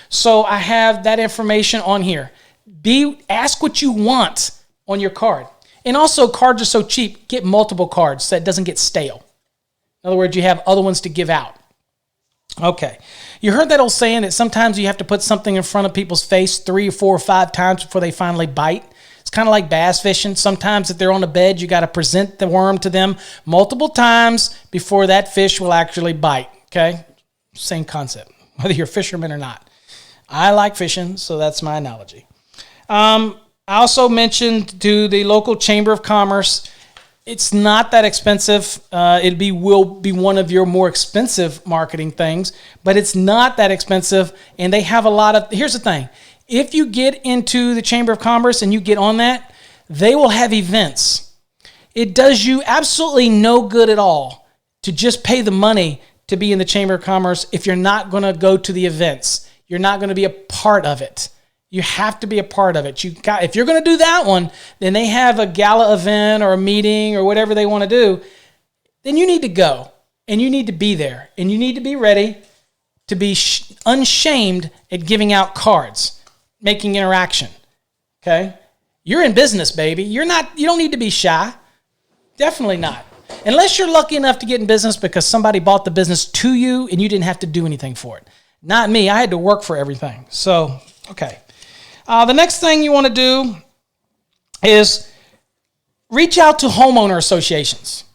S2: So I have that information on here. Ask what you want on your card. And also, cards are so cheap, get multiple cards so it doesn't get stale. In other words, you have other ones to give out. Okay. You heard that old saying that sometimes you have to put something in front of people's face 3 or 4 or 5 times before they finally bite. It's kind of like bass fishing. Sometimes if they're on a bed, you got to present the worm to them multiple times before that fish will actually bite. Okay? Same concept, whether you're a fisherman or not. I like fishing, so that's my analogy. I also mentioned to the local Chamber of Commerce, it's not that expensive. Will be one of your more expensive marketing things, but it's not that expensive, and they have a lot of. Here's the thing: if you get into the Chamber of Commerce and you get on that, they will have events. It does you absolutely no good at all to just pay the money to be in the Chamber of Commerce if you're not going to go to the events. You're not going to be a part of it. You have to be a part of it. If you're going to do that one, then they have a gala event or a meeting or whatever they want to do, then you need to go and you need to be there and you need to be ready to be unshamed at giving out cards, making interaction. Okay? You're in business, baby. You don't need to be shy. Definitely not. Unless you're lucky enough to get in business because somebody bought the business to you and you didn't have to do anything for it. Not me. I had to work for everything. So, okay. The next thing you want to do is reach out to homeowner associations.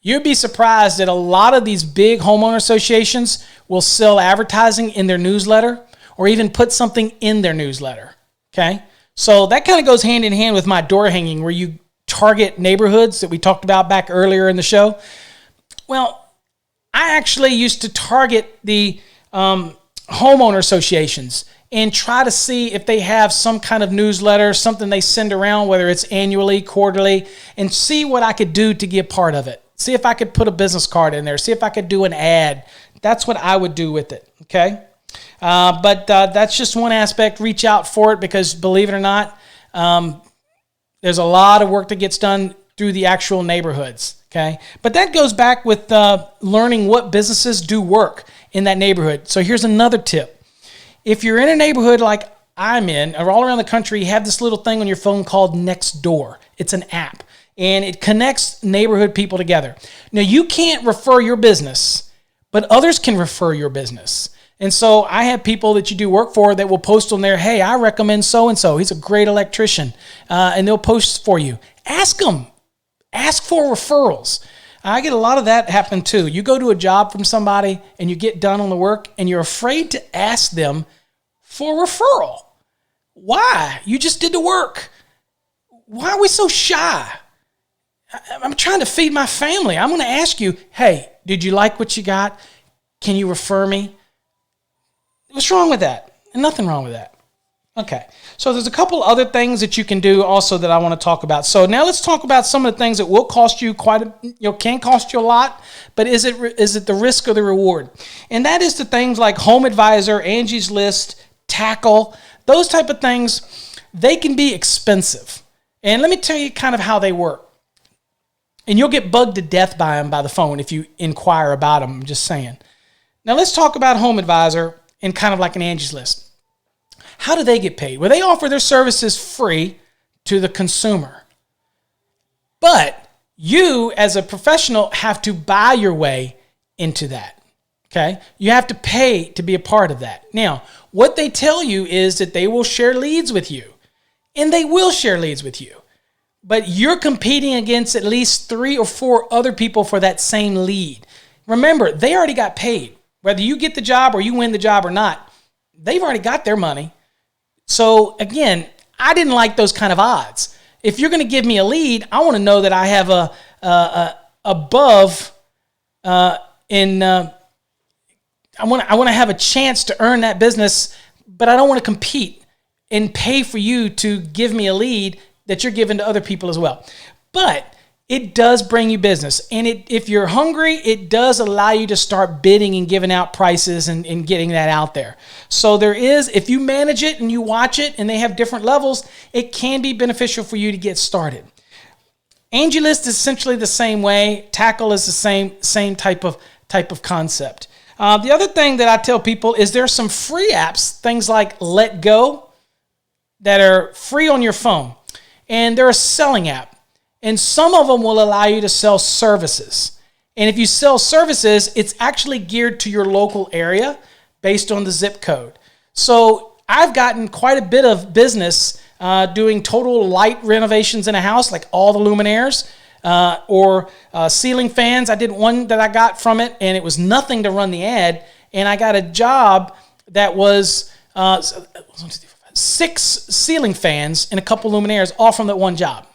S2: You'd be surprised that a lot of these big homeowner associations will sell advertising in their newsletter or even put something in their newsletter. Okay? So that kind of goes hand in hand with my door hanging, where you target neighborhoods that we talked about back earlier in the show. Well, I actually used to target the homeowner associations and try to see if they have some kind of newsletter, something they send around, whether it's annually, quarterly, and see what I could do to get a part of it. See if I could put a business card in there. See if I could do an ad. That's what I would do with it, okay? But that's just one aspect. Reach out for it because, believe it or not, there's a lot of work that gets done through the actual neighborhoods, okay? But that goes back with learning what businesses do work in that neighborhood. So here's another tip. If you're in a neighborhood like I'm in, or all around the country, you have this little thing on your phone called Nextdoor. It's an app, and it connects neighborhood people together. Now, you can't refer your business, but others can refer your business. And so I have people that you do work for that will post on there, hey, I recommend so-and-so. He's a great electrician. And they'll post for you. Ask them. Ask for referrals. I get a lot of that happen too. You go to a job from somebody and you get done on the work and you're afraid to ask them for a referral. Why? You just did the work. Why are we so shy? I'm trying to feed my family. I'm going to ask you, hey, did you like what you got? Can you refer me? What's wrong with that? Nothing wrong with that. Okay. So there's a couple other things that you can do also that I want to talk about. So now let's talk about some of the things that will cost you can cost you a lot, but is it the risk or the reward? And that is the things like Home Advisor, Angie's List, Tackle, those type of things. They can be expensive. And let me tell you kind of how they work. And you'll get bugged to death by them by the phone if you inquire about them. I'm just saying. Now let's talk about Home Advisor and kind of like an Angie's List. How do they get paid? Well, they offer their services free to the consumer. But you, as a professional, have to buy your way into that. Okay. You have to pay to be a part of that. Now, what they tell you is that they will share leads with you, and they will share leads with you, but you're competing against at least 3 or 4 other people for that same lead. Remember, they already got paid. Whether you get the job or you win the job or not, they've already got their money. So again, I didn't like those kind of odds. If you're going to give me a lead, I want to know that I have I want to have a chance to earn that business, but I don't want to compete and pay for you to give me a lead that you're giving to other people as well. But it does bring you business. And if you're hungry, it does allow you to start bidding and giving out prices and getting that out there. So there is, if you manage it and you watch it and they have different levels, it can be beneficial for you to get started. AngieList is essentially the same way. Tackle is the same type of concept. The other thing that I tell people is there's some free apps, things like Let Go, that are free on your phone. And they're a selling app. And some of them will allow you to sell services. And if you sell services, it's actually geared to your local area based on the zip code. So I've gotten quite a bit of business doing total light renovations in a house, like all the luminaires, or ceiling fans. I did one that I got from it, and it was nothing to run the ad. And I got a job that was 6 ceiling fans and a couple luminaires, all from that one job.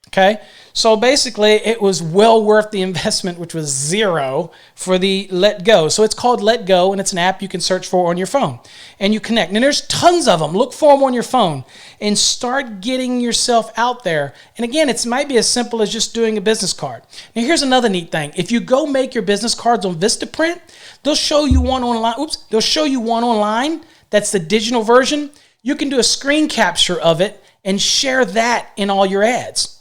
S2: Okay, so basically it was well worth the investment, which was $0 for the Let Go. So it's called Let Go, and it's an app you can search for on your phone, and you connect. And there's tons of them. Look for them on your phone and start getting yourself out there. And again, it might be as simple as just doing a business card. Now, here's another neat thing. If you go make your business cards on Vistaprint, they'll show you one online. They'll show you one online. That's the digital version. You can do a screen capture of it and share that in all your ads.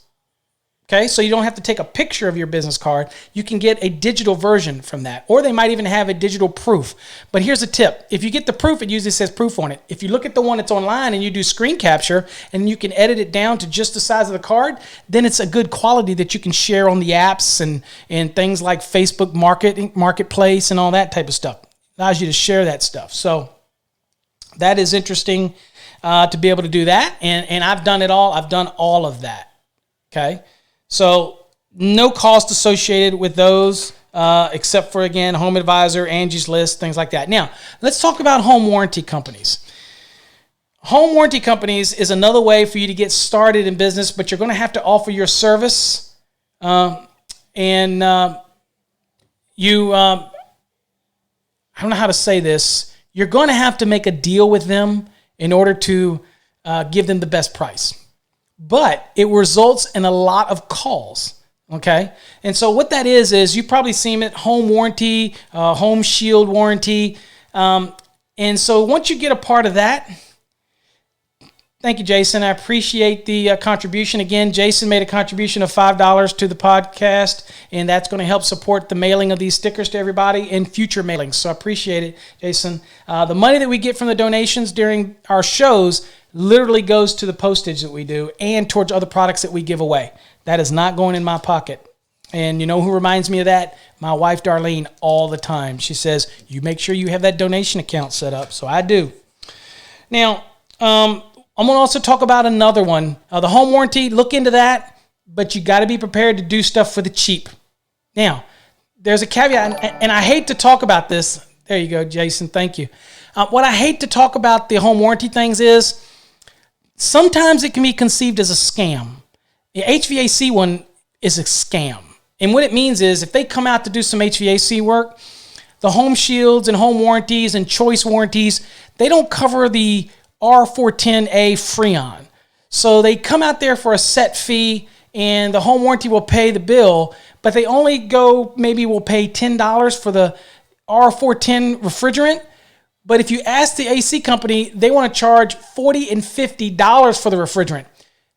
S2: Okay, so you don't have to take a picture of your business card. You can get a digital version from that. Or they might even have a digital proof. But here's a tip. If you get the proof, it usually says proof on it. If you look at the one that's online and you do screen capture and you can edit it down to just the size of the card, then it's a good quality that you can share on the apps and things like Facebook Marketplace and all that type of stuff. Allows you to share that stuff. So that is interesting to be able to do that. And I've done it all. I've done all of that. Okay. So no cost associated with those except for, again, Home Advisor, Angie's List, things like that. Now, let's talk about home warranty companies. Home warranty companies is another way for you to get started in business, but you're going to have to offer your service. I don't know how to say this. You're going to have to make a deal with them in order to give them the best price. But it results in a lot of calls, okay? And so what that is you've probably seen it, home warranty, home shield warranty. And so once you get a part of that, thank you, Jason. I appreciate the contribution. Again, Jason made a contribution of $5 to the podcast, and that's going to help support the mailing of these stickers to everybody and future mailings. So I appreciate it, Jason. The money that we get from the donations during our shows literally goes to the postage that we do and towards other products that we give away. That is not going in my pocket. And you know who reminds me of that? My wife, Darlene, all the time. She says, you make sure you have that donation account set up. So I do. Now, I'm going to also talk about another one. The home warranty, look into that, but you got to be prepared to do stuff for the cheap. Now, there's a caveat, and I hate to talk about this. There you go, Jason. Thank you. What I hate to talk about the home warranty things is sometimes it can be conceived as a scam. The HVAC one is a scam. And what it means is if they come out to do some HVAC work, the home shields and home warranties and choice warranties, they don't cover the R410A Freon. So they come out there for a set fee and the home warranty will pay the bill, but they only will pay $10 for the R410 refrigerant. But if you ask the AC company, they want to charge $40 and $50 for the refrigerant.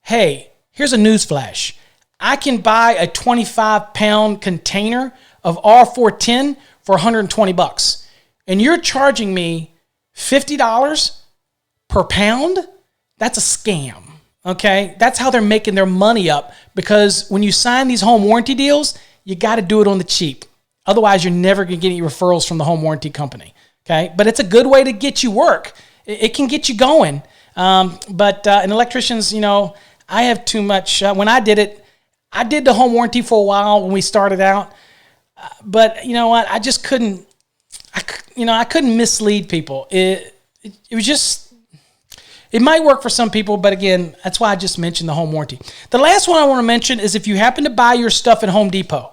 S2: Hey, here's a news flash. I can buy a 25-pound container of R410 for $120. And you're charging me $50 per pound? That's a scam, okay? That's how they're making their money up, because when you sign these home warranty deals, you got to do it on the cheap. Otherwise, you're never going to get any referrals from the home warranty company. Okay, but it's a good way to get you work. It can get you going. But in electricians, I have too much. When I did it, I did the home warranty for a while when we started out. But you know what? I just couldn't. I couldn't mislead people. It was just. It might work for some people, but again, that's why I just mentioned the home warranty. The last one I want to mention is if you happen to buy your stuff at Home Depot.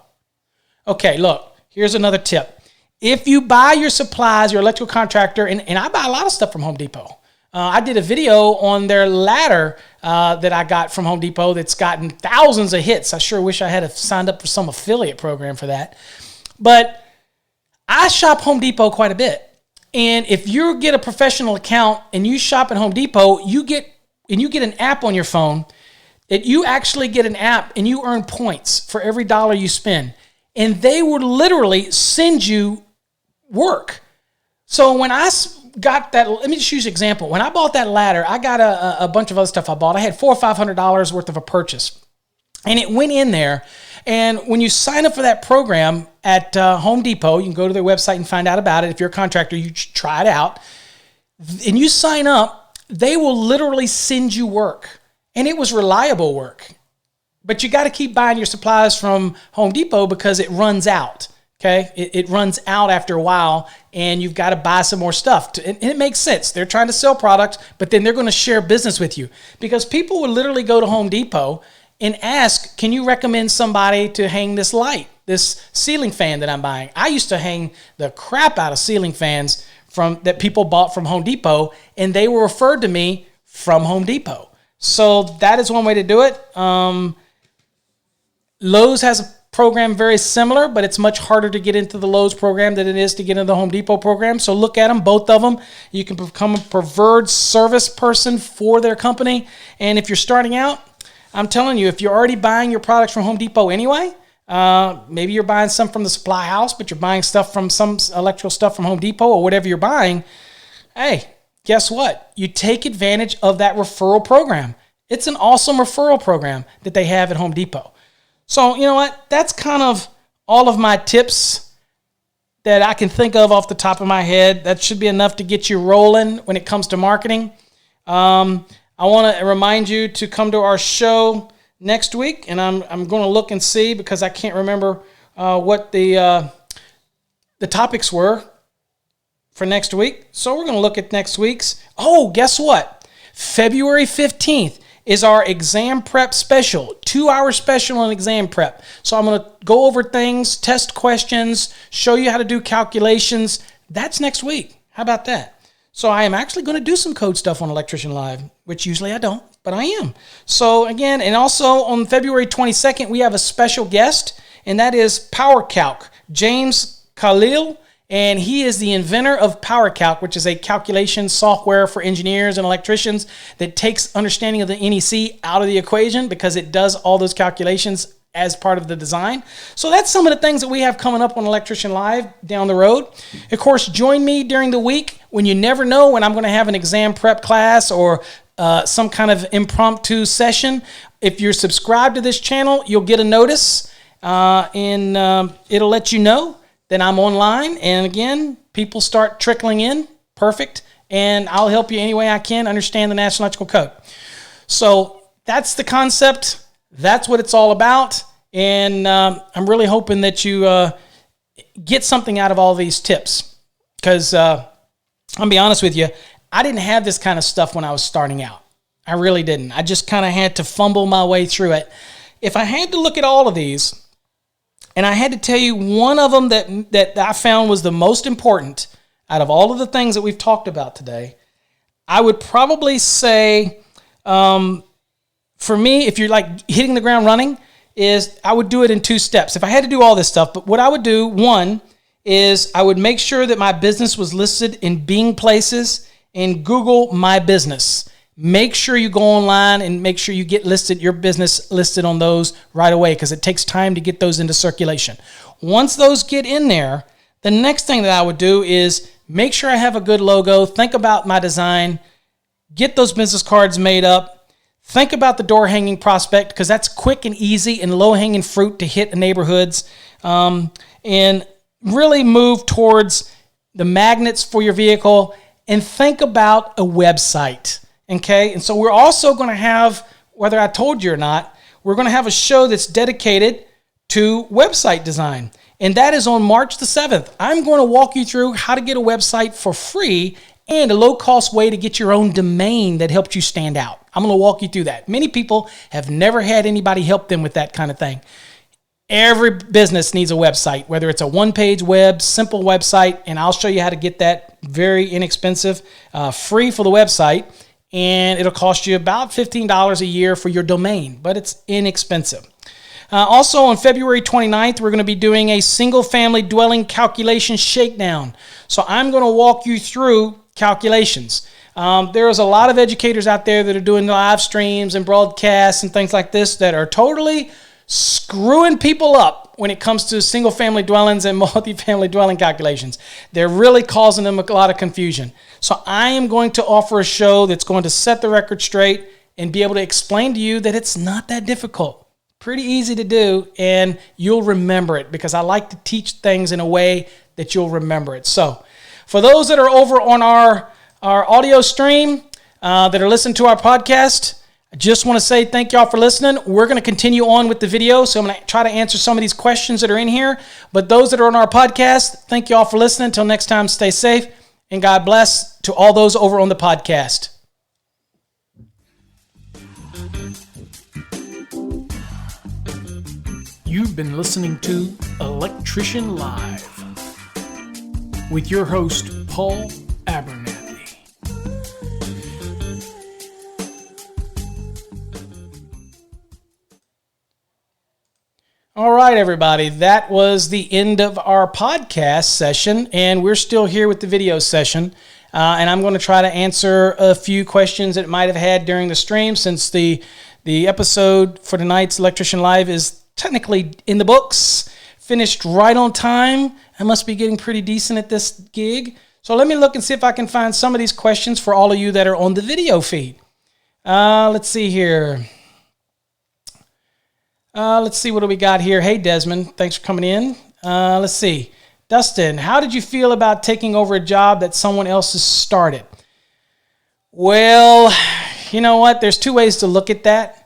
S2: Okay, look, here's another tip. If you buy your supplies, your electrical contractor, and I buy a lot of stuff from Home Depot. I did a video on their ladder that I got from Home Depot that's gotten thousands of hits. I sure wish I had signed up for some affiliate program for that. But I shop Home Depot quite a bit. And if you get a professional account and you shop at Home Depot, you get an app on your phone that you actually get an app and you earn points for every dollar you spend. And they would literally send you work. So when I got that, let me just use an example. When I bought that ladder, I got a bunch of other stuff I bought. I had $400 or $500 worth of a purchase. And it went in there. And when you sign up for that program at Home Depot, you can go to their website and find out about it. If you're a contractor, you try it out. And you sign up, they will literally send you work. And it was reliable work. But you got to keep buying your supplies from Home Depot because it runs out. Okay, it runs out after a while, and you've got to buy some more stuff. And it makes sense. They're trying to sell products, but then they're going to share business with you because people would literally go to Home Depot and ask, can you recommend somebody to hang this light, this ceiling fan that I'm buying? I used to hang the crap out of ceiling fans that people bought from Home Depot, and they were referred to me from Home Depot. So that is one way to do it. Lowe's has a program very similar, but it's much harder to get into the Lowe's program than it is to get into the Home Depot program. So look at them, both of them. You can become a preferred service person for their company. And if you're starting out, I'm telling you, if you're already buying your products from Home Depot anyway, maybe you're buying some from the supply house, but you're buying stuff from some electrical stuff from Home Depot or whatever you're buying. Hey, guess what? You take advantage of that referral program. It's an awesome referral program that they have at Home Depot. So, you know what? That's kind of all of my tips that I can think of off the top of my head. That should be enough to get you rolling when it comes to marketing. I want to remind you to come to our show next week, and I'm going to look and see because I can't remember what the topics were for next week. So we're going to look at next week's. Oh, guess what? February 15th. Is our exam prep special, 2-hour special on exam prep. So I'm going to go over things, test questions, show you how to do calculations. That's next week. How about that? So I am actually going to do some code stuff on Electrician Live, which usually I don't, but I am. So again, and also on February 22nd, we have a special guest, and that is PowerCalc, James Khalil. And he is the inventor of PowerCalc, which is a calculation software for engineers and electricians that takes understanding of the NEC out of the equation because it does all those calculations as part of the design. So that's some of the things that we have coming up on Electrician Live down the road. Of course, join me during the week when you never know when I'm going to have an exam prep class or some kind of impromptu session. If you're subscribed to this channel, you'll get a notice and it'll let you know. Then I'm online, and again, people start trickling in. Perfect. And I'll help you any way I can understand the National Electrical Code. So that's the concept. That's what it's all about. And I'm really hoping that you get something out of all these tips. Because I'll be honest with you, I didn't have this kind of stuff when I was starting out. I really didn't. I just kind of had to fumble my way through it. If I had to look at all of these, and I had to tell you one of them that I found was the most important out of all of the things that we've talked about today, I would probably say, for me, if you're like hitting the ground running, is I would do it in 2 steps. If I had to do all this stuff, but what I would do, one, is I would make sure that my business was listed in Bing Places and Google My Business. Make sure you go online and make sure you get your business listed on those right away because it takes time to get those into circulation. Once those get in there, the next thing that I would do is make sure I have a good logo, think about my design, get those business cards made up, think about the door hanging prospect because that's quick and easy and low-hanging fruit to hit neighborhoods. And really move towards the magnets for your vehicle and think about a website. Okay. And so we're also going to have, whether I told you or not, we're going to have a show that's dedicated to website design. And that is on March the 7th. I'm going to walk you through how to get a website for free and a low-cost way to get your own domain that helps you stand out. I'm going to walk you through that. Many people have never had anybody help them with that kind of thing. Every business needs a website, whether it's a one-page web, simple website, and I'll show you how to get that very inexpensive, free for the website, and it'll cost you about $15 a year for your domain, but it's inexpensive. Also on February 29th, we're going to be doing a single-family dwelling calculation shakedown. So I'm going to walk you through calculations. There's a lot of educators out there that are doing live streams and broadcasts and things like this that are totally screwing people up when it comes to single-family dwellings and multi-family dwelling calculations. They're really causing them a lot of confusion. So I am going to offer a show that's going to set the record straight and be able to explain to you that it's not that difficult. Pretty easy to do, and you'll remember it because I like to teach things in a way that you'll remember it. So for those that are over on our audio stream that are listening to our podcast, I just want to say thank y'all for listening. We're going to continue on with the video, so I'm going to try to answer some of these questions that are in here. But those that are on our podcast, thank y'all for listening. Until next time, stay safe, and God bless to all those over on the podcast. You've been listening to Electrician Live with your host, Paul Abernathy. All right, everybody, that was the end of our podcast session, and we're still here with the video session. And I'm going to try to answer a few questions that might have had during the stream, since the episode for tonight's Electrician Live is technically in the books, finished right on time. I must be getting pretty decent at this gig. So let me look and see if I can find some of these questions for all of you that are on the video feed. Let's see here. Let's see, what do we got here? Hey, Desmond, thanks for coming in. Let's see. Dustin, how did you feel about taking over a job that someone else has started? Well, you know what? There's two ways to look at that.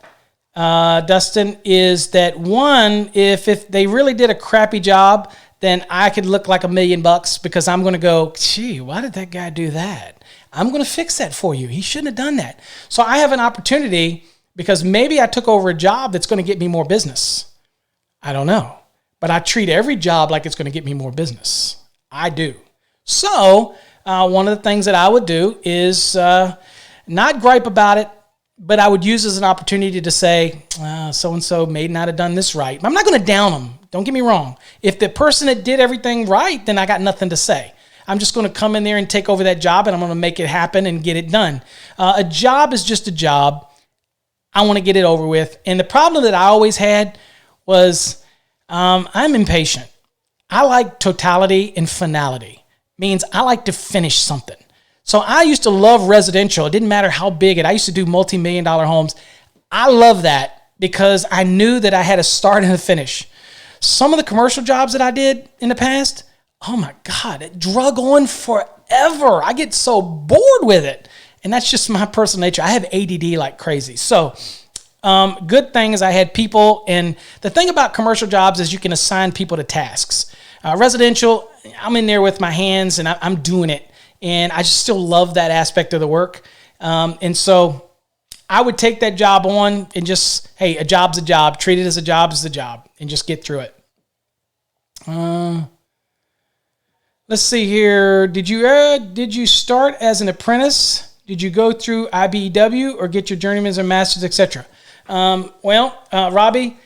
S2: Dustin, is that one, if they really did a crappy job, then I could look like $1 million because I'm going to go, gee, why did that guy do that? I'm going to fix that for you. He shouldn't have done that. So I have an opportunity because maybe I took over a job that's going to get me more business. I don't know. But I treat every job like it's going to get me more business. I do. So one of the things that I would do is not gripe about it, but I would use it as an opportunity to say, so-and-so may not have done this right. I'm not going to down them. Don't get me wrong. If the person that did everything right, then I got nothing to say. I'm just going to come in there and take over that job, and I'm going to make it happen and get it done. A job is just a job. I want to get it over with. And the problem that I always had was I'm impatient. I like totality and finality. Means I like to finish something. So I used to love residential. It didn't matter how big it. I used to do multi-million-dollar homes. I love that because I knew that I had a start and a finish. Some of the commercial jobs that I did in the past, oh my God, it drug on forever. I get so bored with it. And that's just my personal nature. I have ADD like crazy. So good thing is I had people. And the thing about commercial jobs is you can assign people to tasks. Residential, I'm in there with my hands and I'm doing it. And I just still love that aspect of the work. And so I would take that job on and just, hey, a job's a job. Treat it as a job is a job and just get through it. Let's see here. Did you start as an apprentice? Did you go through IBEW or get your journeyman's or master's, etc.? Robbie,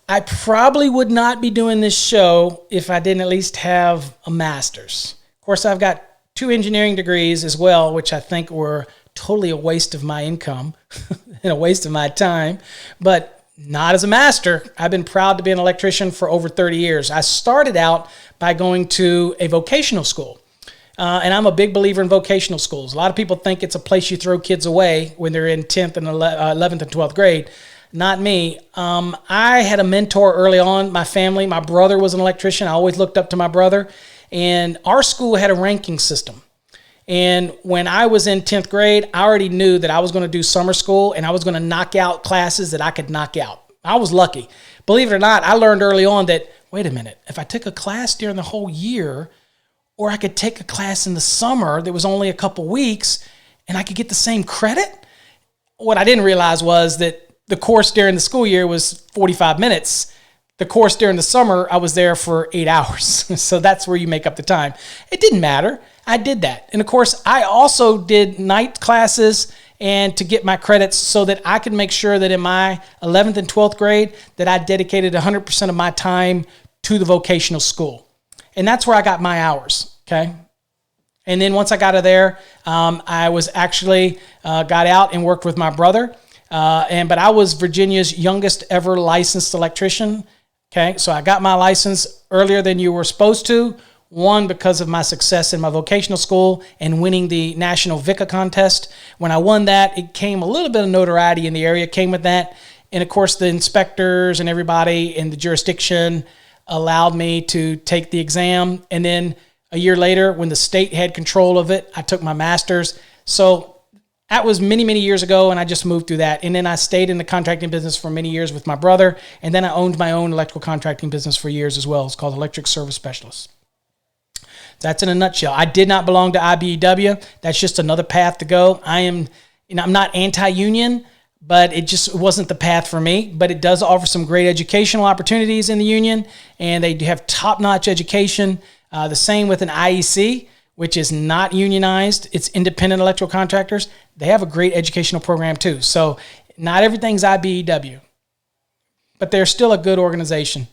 S2: I probably would not be doing this show if I didn't at least have a master's. Of course, I've got 2 engineering degrees as well, which I think were totally a waste of my income and a waste of my time, but not as a master. I've been proud to be an electrician for over 30 years. I started out by going to a vocational school, and I'm a big believer in vocational schools. A lot of people think it's a place you throw kids away when they're in 10th and 11th and 12th grade. not me. I had a mentor early on. My family, my brother was an electrician. I always looked up to my brother. And our school had a ranking system. And when I was in 10th grade, I already knew that I was going to do summer school and I was going to knock out classes that I could knock out. I was lucky. Believe it or not, I learned early on that, wait a minute, if I took a class during the whole year, or I could take a class in the summer that was only a couple weeks and I could get the same credit. What I didn't realize was that the course during the school year was 45 minutes. The course during the summer, I was there for 8 hours. So that's where you make up the time. It didn't matter. I did that. And of course, I also did night classes and to get my credits so that I could make sure that in my 11th and 12th grade that I dedicated 100% of my time to the vocational school. And that's where I got my hours, okay? And then once I got out of there, I was actually got out and worked with my brother. But I was Virginia's youngest ever licensed electrician. Okay, so I got my license earlier than you were supposed to. One, because of my success in my vocational school and winning the National VICA contest. When I won that, it came a little bit of notoriety in the area, came with that. And of course, the inspectors and everybody in the jurisdiction allowed me to take the exam. And then a year later, when the state had control of it, I took my master's. So that was many, many years ago, and I just moved through that. And then I stayed in the contracting business for many years with my brother, and then I owned my own electrical contracting business for years as well. It's called Electric Service Specialist. That's in a nutshell. I did not belong to IBEW. That's just another path to go. I'm not anti-union, but it just wasn't the path for me. But it does offer some great educational opportunities in the union, and they do have top-notch education. The same with an IEC, which is not unionized. It's independent electrical contractors. They have a great educational program too. So not everything's IBEW, but they're still a good organization.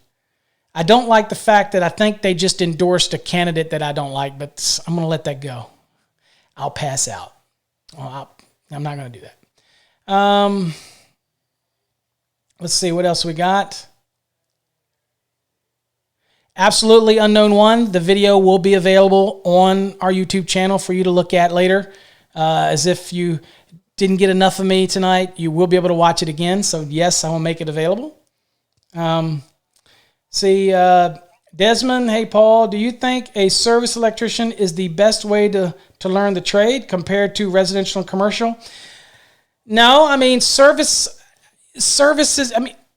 S2: I don't like the fact that I think they just endorsed a candidate that I don't like, but I'm going to let that go. I'll pass out. I'm not going to do that. Let's see what else we got. Absolutely Unknown One. The video will be available on our YouTube channel for you to look at later. As if you didn't get enough of me tonight, you will be able to watch it again. So yes, I will make it available. Desmond, hey Paul, do you think a service electrician is the best way to learn the trade compared to residential and commercial? No, I mean services.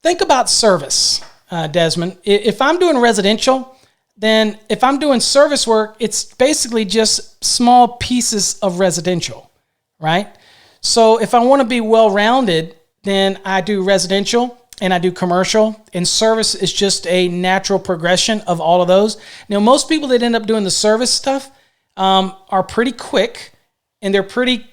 S2: Think about service. Desmond, if I'm doing residential, then if I'm doing service work, it's basically just small pieces of residential, right? So if I want to be well-rounded, then I do residential and I do commercial, and service is just a natural progression of all of those. Now, most people that end up doing the service stuff are pretty quick and they're pretty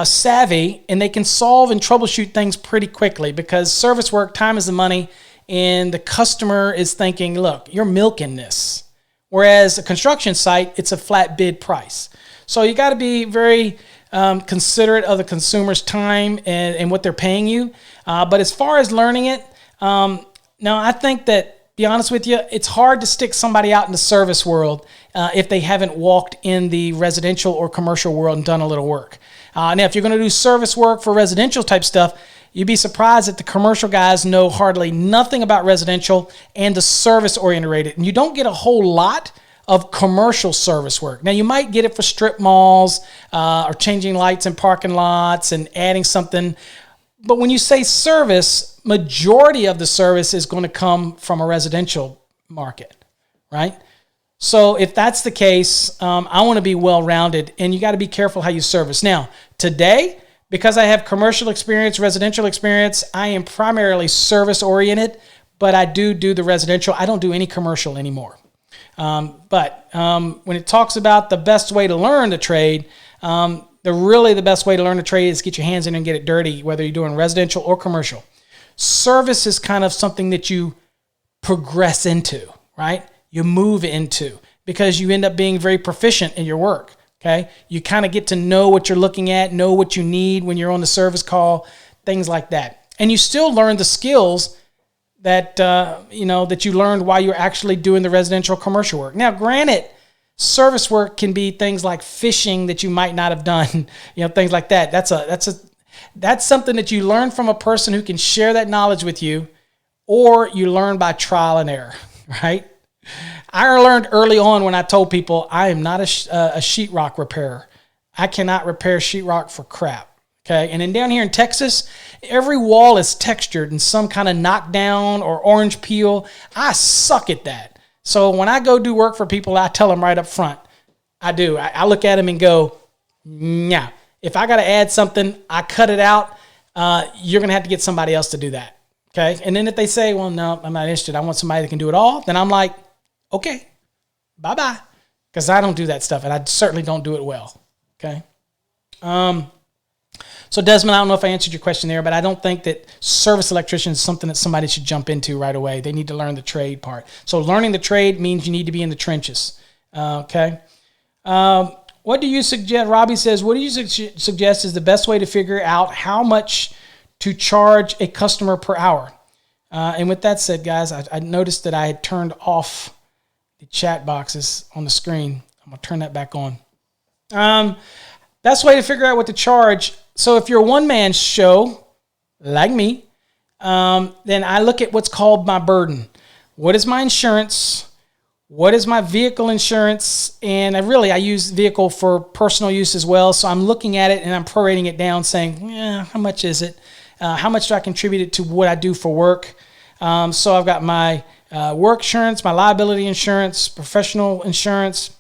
S2: savvy, and they can solve and troubleshoot things pretty quickly because service work, time is the money. And the customer is thinking, look, you're milking this. Whereas a construction site, it's a flat bid price. So you got to be very considerate of the consumer's time and what they're paying you. But as far as learning it, now I think that, be honest with you, it's hard to stick somebody out in the service world if they haven't walked in the residential or commercial world and done a little work. Now, if you're going to do service work for residential type stuff, you'd be surprised that the commercial guys know hardly nothing about residential and the service oriented. And you don't get a whole lot of commercial service work. Now, you might get it for strip malls or changing lights in parking lots and adding something. But when you say service, majority of the service is going to come from a residential market, right? So if that's the case, I want to be well-rounded, and you got to be careful how you service. Now, today, because I have commercial experience, residential experience, I am primarily service-oriented, but I do the residential. I don't do any commercial anymore. But when it talks about the best way to learn the trade, the best way to learn the trade is get your hands in and get it dirty, whether you're doing residential or commercial. Service is kind of something that you progress into, right? You move into because you end up being very proficient in your work. Okay, you kind of get to know what you're looking at, know what you need when you're on the service call, things like that. And you still learn the skills that that you learned while you're actually doing the residential commercial work. Now, granted, service work can be things like fishing that you might not have done, things like that. That's something that you learn from a person who can share that knowledge with you, or you learn by trial and error, right? I learned early on when I told people I am not a sheetrock repairer. I cannot repair sheetrock for crap. Okay, and then down here in Texas, every wall is textured in some kind of knockdown or orange peel. I suck at that. So when I go do work for people, I tell them right up front. I do. I look at them and go, nah. If I got to add something, I cut it out. You're going to have to get somebody else to do that. Okay, and then if they say, well, no, I'm not interested. I want somebody that can do it all. Then I'm like, okay, bye-bye. Because I don't do that stuff, and I certainly don't do it well. Okay. So Desmond, I don't know if I answered your question there, but I don't think that service electrician is something that somebody should jump into right away. They need to learn the trade part. So learning the trade means you need to be in the trenches. Okay. What do you suggest? Robbie says, what do you suggest is the best way to figure out how much to charge a customer per hour? And with that said, guys, I noticed that I had turned off the chat boxes on the screen. I'm going to turn that back on. Best way to figure out what to charge. So if you're a one-man show, like me, then I look at what's called my burden. What is my insurance? What is my vehicle insurance? And I use vehicle for personal use as well. So I'm looking at it and I'm prorating it down saying, how much is it? How much do I contribute it to what I do for work? So I've got my work insurance, my liability insurance, professional insurance.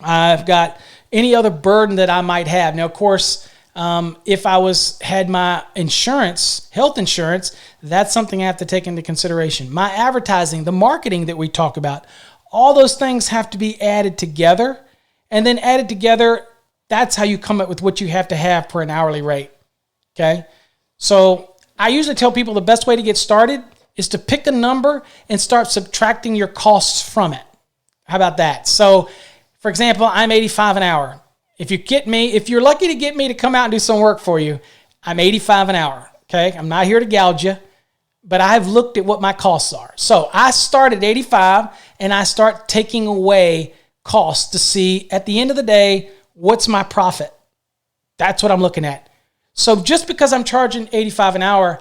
S2: I've got any other burden that I might have. Now, of course, if I had my insurance, health insurance, that's something I have to take into consideration. My advertising, the marketing that we talk about, all those things have to be added together. And then added together, that's how you come up with what you have to have per an hourly rate. Okay? So I usually tell people the best way to get started is to pick a number and start subtracting your costs from it. How about that? So, for example, I'm $85 an hour. If you're lucky to get me to come out and do some work for you, I'm $85 an hour. Okay? I'm not here to gouge you, but I have looked at what my costs are. So I start at 85 and I start taking away costs to see at the end of the day, what's my profit? That's what I'm looking at. So just because I'm charging 85 an hour,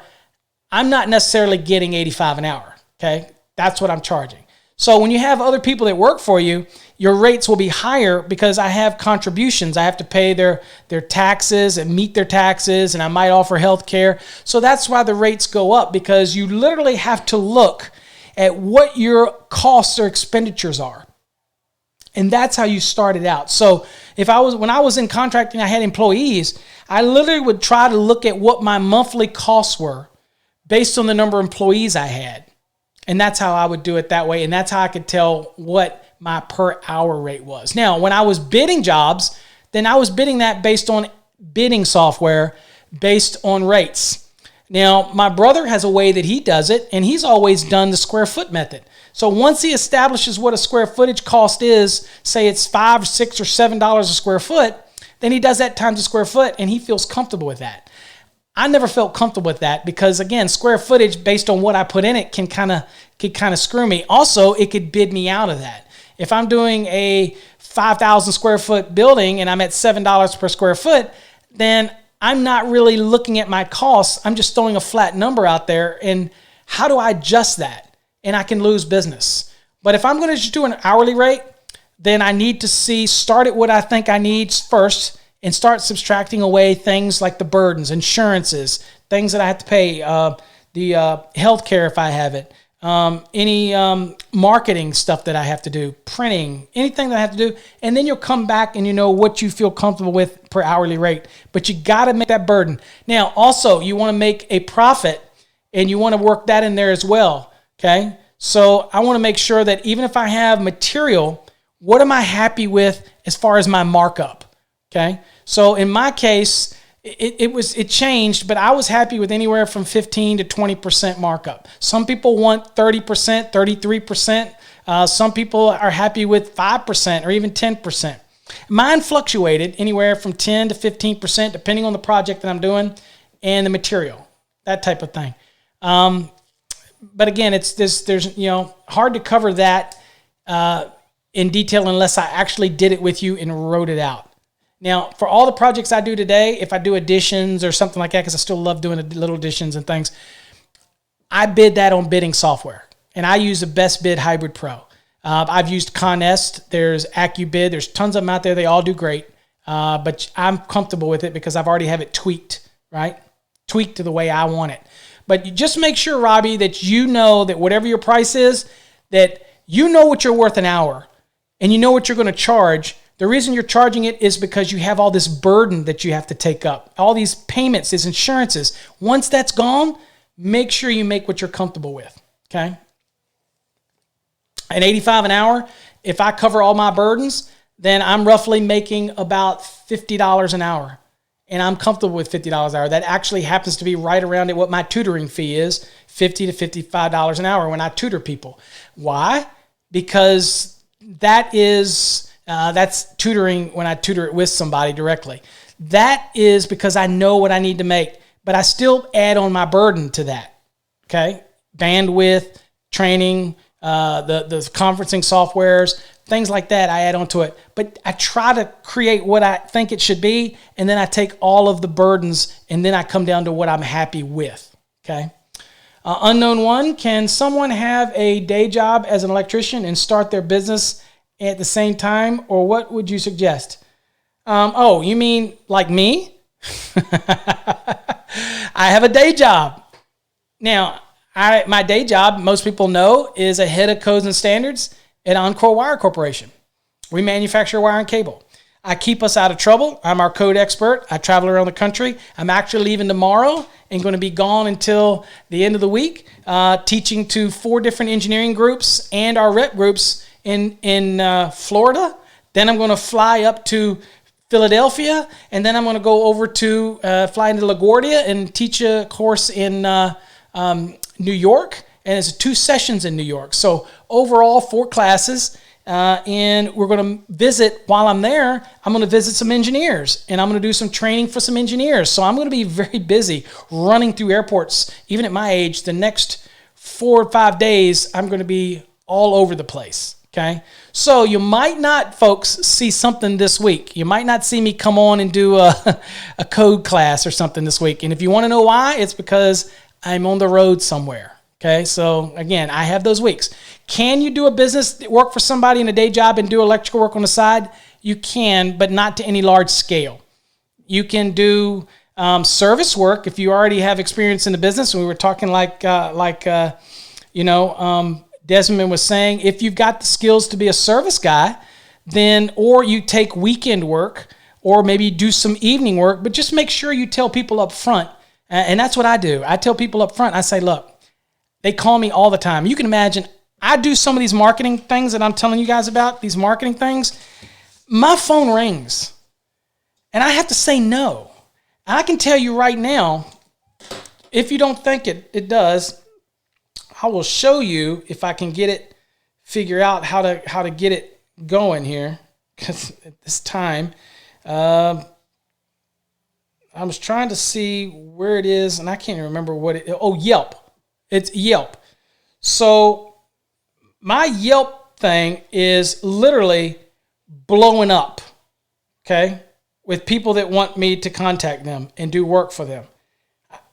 S2: I'm not necessarily getting 85 an hour. Okay? That's what I'm charging. So when you have other people that work for you, your rates will be higher because I have contributions. I have to pay their taxes and meet their taxes, and I might offer health care. So that's why the rates go up, because you literally have to look at what your costs or expenditures are. And that's how you start it out. So when I was in contracting, I had employees, I literally would try to look at what my monthly costs were based on the number of employees I had. And that's how I would do it that way. And that's how I could tell what my per hour rate was. Now, when I was bidding jobs, then I was bidding that based on bidding software, based on rates. Now, my brother has a way that he does it, and he's always done the square foot method. So once he establishes what a square footage cost is, say it's $5, $6, or $7 a square foot, then he does that times a square foot, and he feels comfortable with that. I never felt comfortable with that because, again, square footage based on what I put in it can kind of screw me. Also, it could bid me out of that. If I'm doing a 5,000 square foot building and I'm at $7 per square foot, then I'm not really looking at my costs. I'm just throwing a flat number out there. And how do I adjust that? And I can lose business. But if I'm going to just do an hourly rate, then I need to start at what I think I need first and start subtracting away things like the burdens, insurances, things that I have to pay, the health care if I have it, any marketing stuff that I have to do, printing, anything that I have to do. And then you'll come back and you know what you feel comfortable with per hourly rate. But you got to make that burden. Now, also, you want to make a profit and you want to work that in there as well. Okay? So I want to make sure that even if I have material, what am I happy with as far as my markup? Okay? So in my case, it changed, but I was happy with anywhere from 15 to 20% markup. Some people want 30%, 33%. Some people are happy with 5% or even 10%. Mine fluctuated anywhere from 10 to 15%, depending on the project that I'm doing and the material, that type of thing. But again, there's hard to cover that in detail unless I actually did it with you and wrote it out. Now, for all the projects I do today, if I do additions or something like that, because I still love doing little additions and things, I bid that on bidding software. And I use the Best Bid Hybrid Pro. I've used Conest. There's AccuBid. There's tons of them out there. They all do great. But I'm comfortable with it because I've already have it tweaked, right? Tweaked to the way I want it. But you just make sure, Robbie, that you know that whatever your price is, that you know what you're worth an hour and you know what you're going to charge. The reason you're charging it is because you have all this burden that you have to take up, all these payments, these insurances. Once that's gone, make sure you make what you're comfortable with, okay? At $85 an hour, if I cover all my burdens, then I'm roughly making about $50 an hour. And I'm comfortable with $50 an hour. That actually happens to be right around at what my tutoring fee is, $50 to $55 an hour when I tutor people. Why? Because that is... that's tutoring when I tutor it with somebody directly. That is because I know what I need to make, but I still add on my burden to that. Okay, bandwidth, training, the conferencing softwares, things like that. I add on to it, but I try to create what I think it should be, and then I take all of the burdens, and then I come down to what I'm happy with. Okay. Unknown one: can someone have a day job as an electrician and start their business at the same time, or what would you suggest? Oh, you mean like me? I have a day job. Now, my day job, most people know, is a head of codes and standards at Encore Wire Corporation. We manufacture wire and cable. I keep us out of trouble. I'm our code expert. I travel around the country. I'm actually leaving tomorrow and going to be gone until the end of the week, teaching to 4 different engineering groups and our rep groups in Florida. Then I'm going to fly up to Philadelphia, and then I'm going to go over to fly into LaGuardia and teach a course in New York, and it's 2 sessions in New York. So overall 4 classes, and we're going to visit, while I'm there, I'm going to visit some engineers, and I'm going to do some training for some engineers. So I'm going to be very busy running through airports. Even at my age, the next 4 or 5 days, I'm going to be all over the place. Okay, so you might not, folks, see something this week. You might not see me come on and do a code class or something this week. And if you want to know why, it's because I'm on the road somewhere. Okay, so again, I have those weeks. Can you do a business, work for somebody in a day job and do electrical work on the side? You can, but not to any large scale. You can do service work if you already have experience in the business. We were talking Desmond was saying, if you've got the skills to be a service guy, then, or you take weekend work, or maybe do some evening work, but just make sure you tell people up front. And that's what I do. I tell people up front, I say, look, they call me all the time. You can imagine, I do some of these marketing things that I'm telling you guys about, these marketing things. My phone rings, and I have to say no. And I can tell you right now, if you don't think it does, I will show you if I can figure out how to get it going here. Because at this time, I was trying to see where it is, and I can't even remember Yelp. It's Yelp. So my Yelp thing is literally blowing up, okay, with people that want me to contact them and do work for them.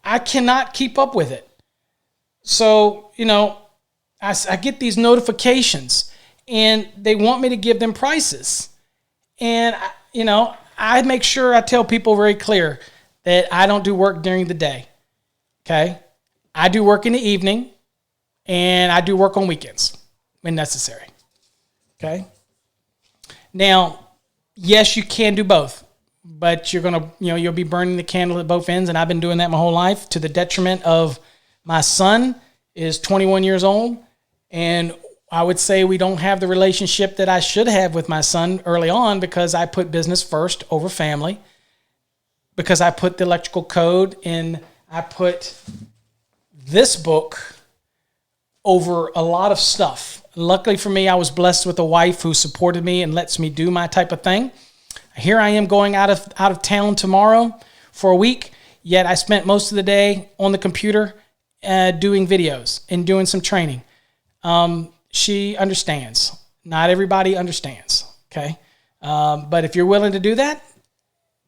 S2: I cannot keep up with it. So, I get these notifications, and they want me to give them prices. And, I make sure I tell people very clear that I don't do work during the day, okay? I do work in the evening, and I do work on weekends when necessary, okay? Now, yes, you can do both, but you'll be burning the candle at both ends, and I've been doing that my whole life to the detriment of my son is 21 years old, and I would say we don't have the relationship that I should have with my son early on because I put business first over family, because I put the electrical code and I put this book over a lot of stuff. Luckily for me, I was blessed with a wife who supported me and lets me do my type of thing. Here I am going out of town tomorrow for a week, yet I spent most of the day on the computer doing videos and doing some training. She understands. Not everybody understands, okay? But if you're willing to do that,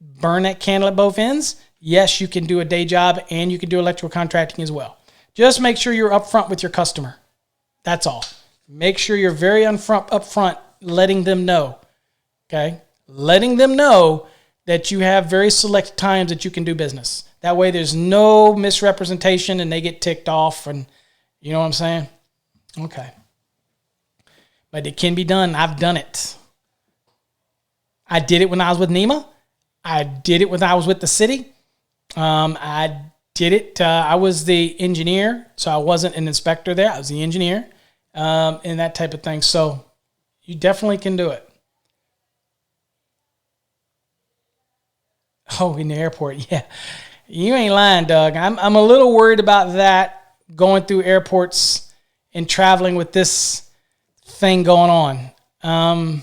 S2: burn that candle at both ends, yes, you can do a day job and you can do electrical contracting as well. Just make sure you're upfront with your customer. That's all. Make sure you're very upfront, letting them know. Okay? Letting them know that you have very select times that you can do business. That way there's no misrepresentation and they get ticked off, and you know what I'm saying? Okay. But it can be done. I've done it. I did it when I was with NEMA. I did it when I was with the city. I did it. I was the engineer, so I wasn't an inspector there. I was the engineer, and that type of thing. So you definitely can do it. Oh, in the airport, yeah. You ain't lying, Doug. I'm a little worried about that, going through airports and traveling with this thing going on.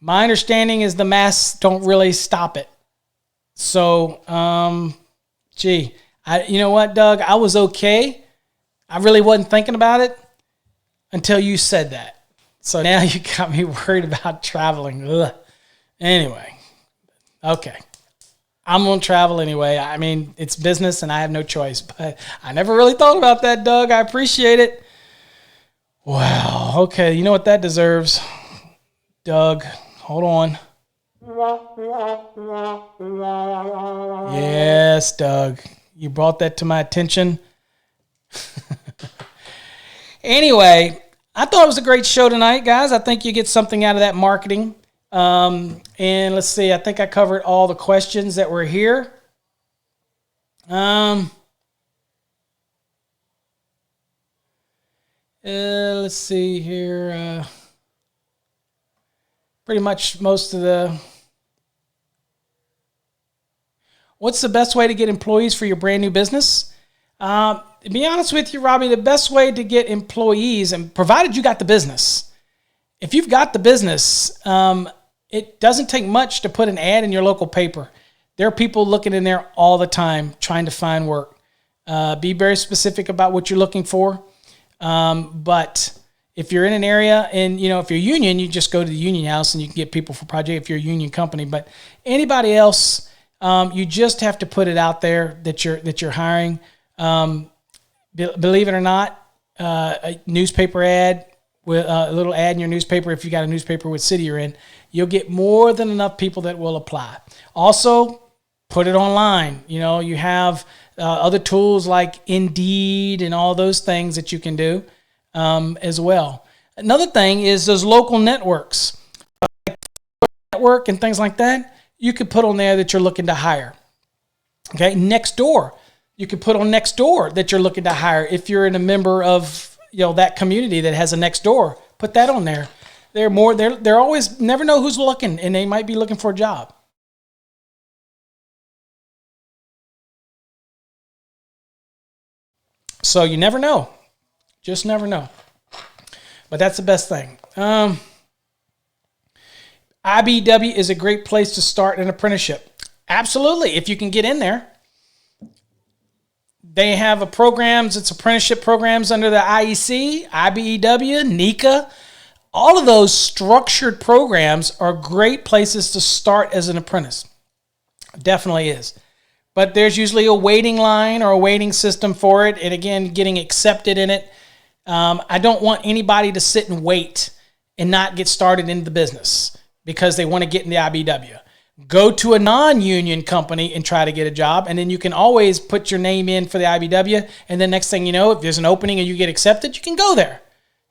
S2: My understanding is the masks don't really stop it. So, you know what, Doug? I was okay. I really wasn't thinking about it until you said that. So now you got me worried about traveling. Ugh. Anyway, okay. I'm going to travel anyway. I mean, it's business and I have no choice. But I never really thought about that, Doug. I appreciate it. Wow. Okay, you know what that deserves? Doug, hold on. Yes, Doug. You brought that to my attention. Anyway, I thought it was a great show tonight, guys. I think you get something out of that marketing. And let's see, I think I covered all the questions that were here. Let's see here. Pretty much most of the... What's the best way to get employees for your brand new business? To be honest with you, Robbie, the best way to get employees, and provided you got the business, if you've got the business, it doesn't take much to put an ad in your local paper. There are people looking in there all the time trying to find work. Be very specific about what you're looking for. But if you're in an area and, if you're union, you just go to the union house and you can get people for project if you're a union company. But anybody else, you just have to put it out there that you're hiring. Believe it or not, a newspaper ad, with a little ad in your newspaper, if you got a newspaper with city you're in, you'll get more than enough people that will apply. Also, put it online. You have other tools like Indeed and all those things that you can do as well. Another thing is those local networks. Network and things like that, you could put on there that you're looking to hire. Okay, Nextdoor. You could put on Nextdoor that you're looking to hire if you're in a member of that community that has a Nextdoor. Put that on there. They're always, never know who's looking, and they might be looking for a job. So you never know. Just never know. But that's the best thing. IBEW is a great place to start an apprenticeship. Absolutely, if you can get in there. They have it's apprenticeship programs under the IEC, IBEW, NECA. All of those structured programs are great places to start as an apprentice. Definitely is. But there's usually a waiting line or a waiting system for it. And again, getting accepted in it. I don't want anybody to sit and wait and not get started in the business because they want to get in the IBEW. Go to a non-union company and try to get a job, and then you can always put your name in for the IBEW, and then next thing you know, if there's an opening and you get accepted, you can go there,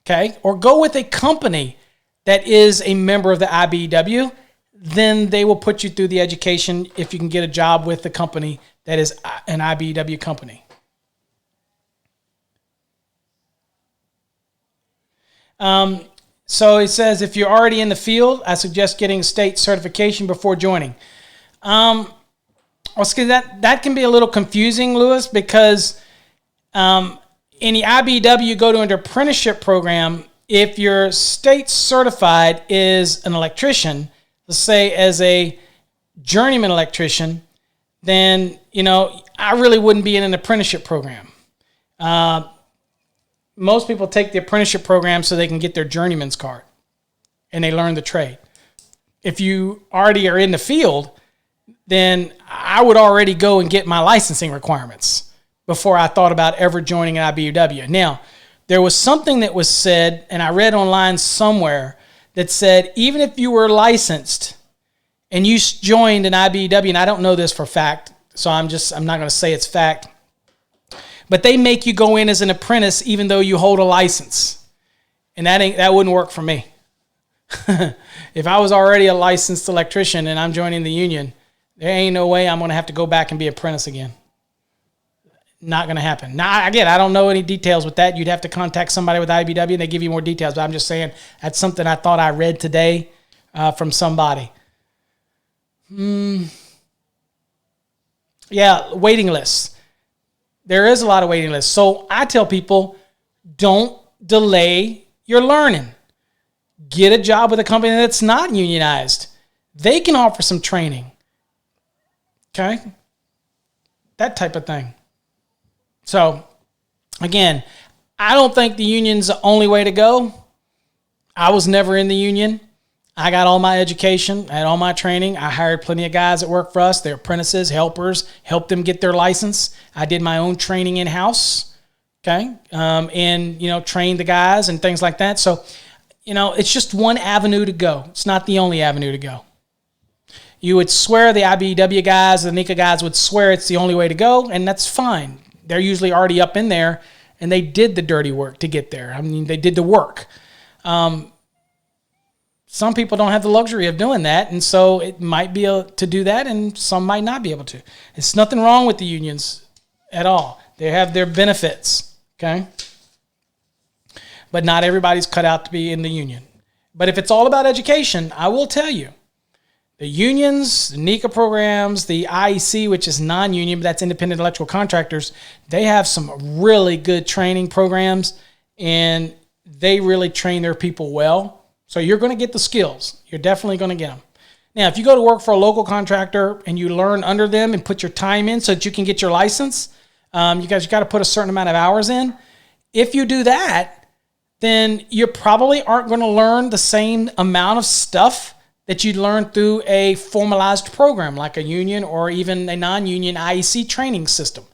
S2: okay? Or go with a company that is a member of the IBEW, then they will put you through the education if you can get a job with the company that is an IBEW company. So it says, if you're already in the field, I suggest getting state certification before joining. That can be a little confusing, Lewis, because in the IBEW, you go to an apprenticeship program. If you're state certified is an electrician, let's say as a journeyman electrician, then, I really wouldn't be in an apprenticeship program. Most people take the apprenticeship program so they can get their journeyman's card and they learn the trade. If you already are in the field, then I would already go and get my licensing requirements before I thought about ever joining an IBEW. Now, there was something that was said, and I read online somewhere, that said even if you were licensed and you joined an IBEW, and I don't know this for fact, so I'm not going to say it's fact, but they make you go in as an apprentice even though you hold a license. And that wouldn't work for me. If I was already a licensed electrician and I'm joining the union, there ain't no way I'm going to have to go back and be apprentice again. Not going to happen. Now, again, I don't know any details with that. You'd have to contact somebody with IBEW and they give you more details. But I'm just saying that's something I thought I read today from somebody. Yeah, waiting lists. There is a lot of waiting lists. So I tell people, don't delay your learning. Get a job with a company that's not unionized. They can offer some training. Okay? That type of thing. So, again, I don't think the union's the only way to go. I was never in the union. I got all my education, I had all my training. I hired plenty of guys that work for us. They're apprentices, helpers, helped them get their license. I did my own training in-house, okay, and, trained the guys and things like that. So, it's just one avenue to go. It's not the only avenue to go. You would swear, the IBEW guys, the NICA guys would swear it's the only way to go, and that's fine. They're usually already up in there, and they did the dirty work to get there. I mean, they did the work. Some people don't have the luxury of doing that, and so it might be able to do that, and some might not be able to. It's nothing wrong with the unions at all. They have their benefits, okay? But not everybody's cut out to be in the union. But if it's all about education, I will tell you, the unions, the NICA programs, the IEC, which is non-union, but that's independent electrical contractors, they have some really good training programs, and they really train their people well. So you're going to get the skills. You're definitely going to get them. Now, if you go to work for a local contractor and you learn under them and put your time in so that you can get your license, you got to put a certain amount of hours in. If you do that, then you probably aren't going to learn the same amount of stuff that you'd learn through a formalized program like a union or even a non-union IEC training system.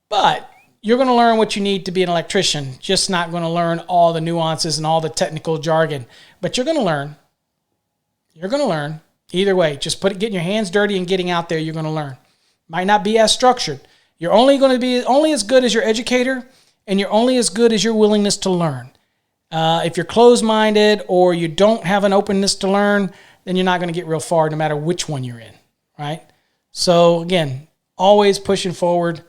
S2: But you're going to learn what you need to be an electrician, just not going to learn all the nuances and all the technical jargon. But you're going to learn. You're going to learn. Either way, just getting your hands dirty and getting out there, you're going to learn. Might not be as structured. You're only going to be only as good as your educator, and you're only as good as your willingness to learn. If you're closed-minded or you don't have an openness to learn, then you're not going to get real far no matter which one you're in, right? So, again, always pushing forward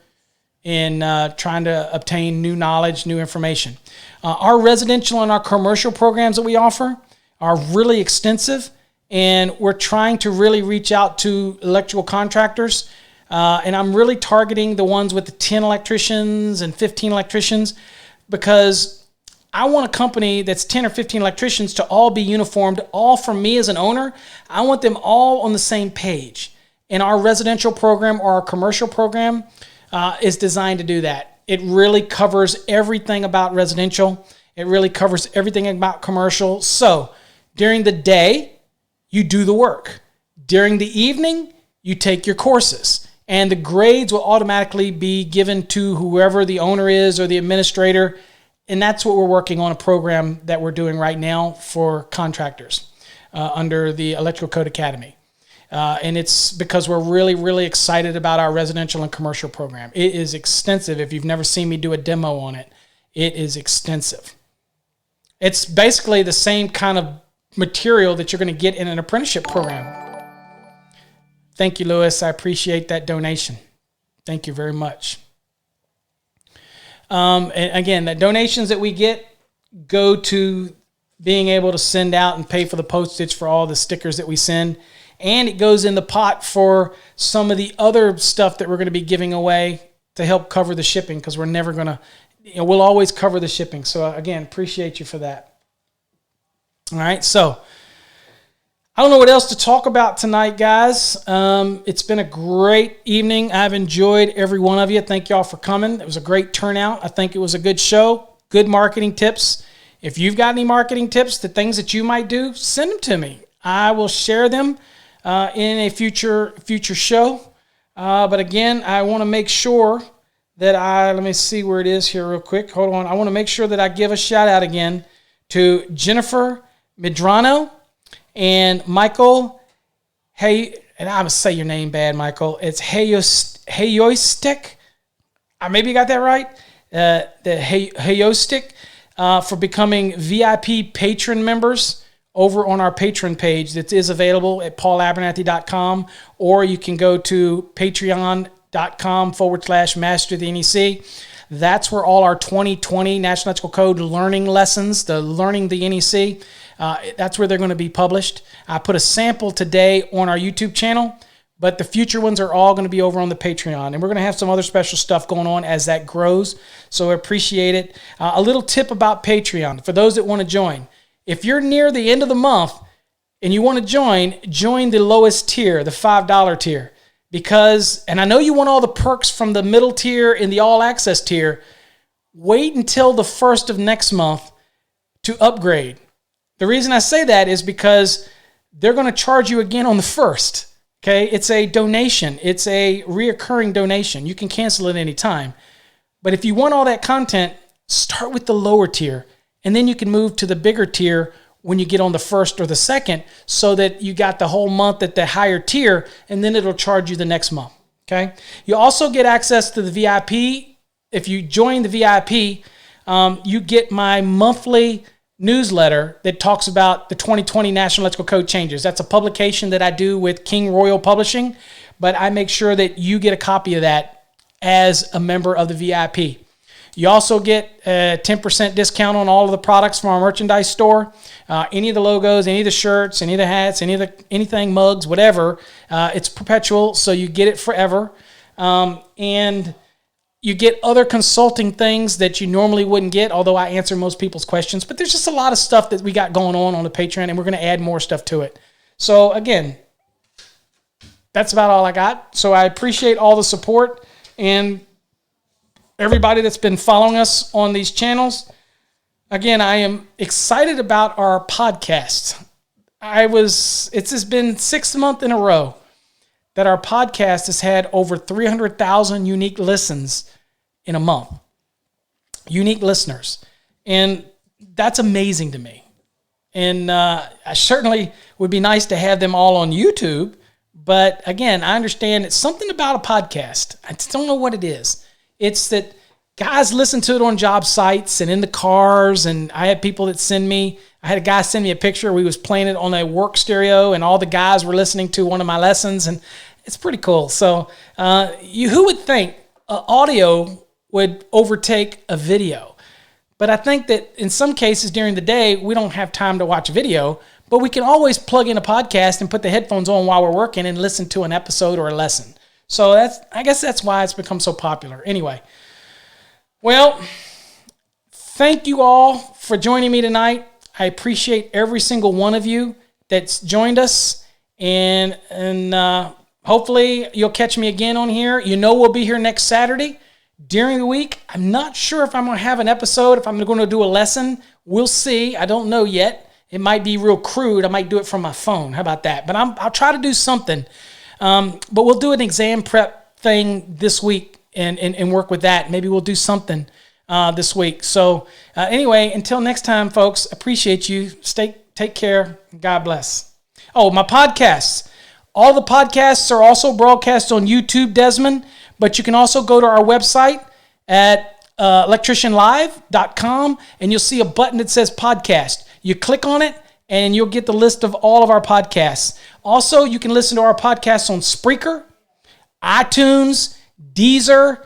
S2: in trying to obtain new knowledge, new information. Our residential and our commercial programs that we offer are really extensive, and we're trying to really reach out to electrical contractors, and I'm really targeting the ones with the 10 electricians and 15 electricians because I want a company that's 10 or 15 electricians to all be uniformed, all from me as an owner. I want them all on the same page. And our residential program or our commercial program is designed to do that. It really covers everything about residential. It really covers everything about commercial. So during the day, you do the work. During the evening, you take your courses. And the grades will automatically be given to whoever the owner is or the administrator. And that's what we're working on, a program that we're doing right now for contractors under the Electrical Code Academy. And it's because we're really, really excited about our residential and commercial program. It is extensive. If you've never seen me do a demo on it, it is extensive. It's basically the same kind of material that you're going to get in an apprenticeship program. Thank you, Lewis. I appreciate that donation. Thank you very much. And again, the donations that we get go to being able to send out and pay for the postage for all the stickers that we send. And it goes in the pot for some of the other stuff that we're going to be giving away to help cover the shipping, because we're never going to, we'll always cover the shipping. So again, appreciate you for that. All right. So I don't know what else to talk about tonight, guys. It's been a great evening. I've enjoyed every one of you. Thank y'all for coming. It was a great turnout. I think it was a good show, good marketing tips. If you've got any marketing tips, the things that you might do, send them to me. I will share them in a future show. But again, I want to make sure that let me see where it is here real quick. Hold on. I want to make sure that I give a shout out again to Jennifer Medrano and Michael. Hey, and I'm going to say your name bad, Michael. It's Hayostik. Maybe you got that right. The Hayostik for becoming VIP patron members over on our Patreon page that is available at paulabernathy.com, or you can go to patreon.com/Master the NEC. That's where all our 2020 National Electrical Code learning lessons, the Learning the NEC, that's where they're going to be published. I put a sample today on our YouTube channel, but the future ones are all going to be over on the Patreon. And we're going to have some other special stuff going on as that grows, so I appreciate it. A little tip about Patreon for those that want to join. If you're near the end of the month and you want to join the lowest tier, the $5 tier. Because, and I know you want all the perks from the middle tier and the all access tier, wait until the 1st of next month to upgrade. The reason I say that is because they're going to charge you again on the 1st. Okay, it's a donation. It's a reoccurring donation. You can cancel it any time. But if you want all that content, start with the lower tier, and then you can move to the bigger tier when you get on the 1st or the 2nd, so that you got the whole month at the higher tier, and then it'll charge you the next month. Okay. You also get access to the VIP. If you join the VIP, you get my monthly newsletter that talks about the 2020 National Electrical Code changes. That's a publication that I do with King Royal Publishing, but I make sure that you get a copy of that as a member of the VIP. You also get a 10% discount on all of the products from our merchandise store. Any of the logos, any of the shirts, any of the hats, anything, mugs, whatever. It's perpetual, so you get it forever. And you get other consulting things that you normally wouldn't get, although I answer most people's questions. But there's just a lot of stuff that we got going on the Patreon, and we're going to add more stuff to it. So, again, that's about all I got. So I appreciate all the support and everybody that's been following us on these channels. Again, I am excited about our podcast. It's just been 6th month in a row that our podcast has had over 300,000 unique listens in a month. Unique listeners. And that's amazing to me. And I certainly would be nice to have them all on YouTube. But again, I understand it's something about a podcast. I just don't know what it is. It's that guys listen to it on job sites and in the cars, and I had people that I had a guy send me a picture where he was playing it on a work stereo, and all the guys were listening to one of my lessons, and it's pretty cool. So who would think audio would overtake a video? But I think that in some cases during the day, we don't have time to watch a video, but we can always plug in a podcast and put the headphones on while we're working and listen to an episode or a lesson. So I guess that's why it's become so popular. Anyway, well, thank you all for joining me tonight. I appreciate every single one of you that's joined us, and hopefully you'll catch me again on here. We'll be here next Saturday during the week. I'm not sure if I'm going to have an episode, if I'm going to do a lesson. We'll see. I don't know yet. It might be real crude. I might do it from my phone. How about that? But I'll try to do something. But we'll do an exam prep thing this week and work with that. Maybe we'll do something this week. So anyway, until next time, folks, appreciate you. Take care. God bless. Oh, my podcasts. All the podcasts are also broadcast on YouTube, Desmond, but you can also go to our website at electricianlive.com, and you'll see a button that says podcast. You click on it, and you'll get the list of all of our podcasts. Also, you can listen to our podcasts on Spreaker, iTunes, Deezer,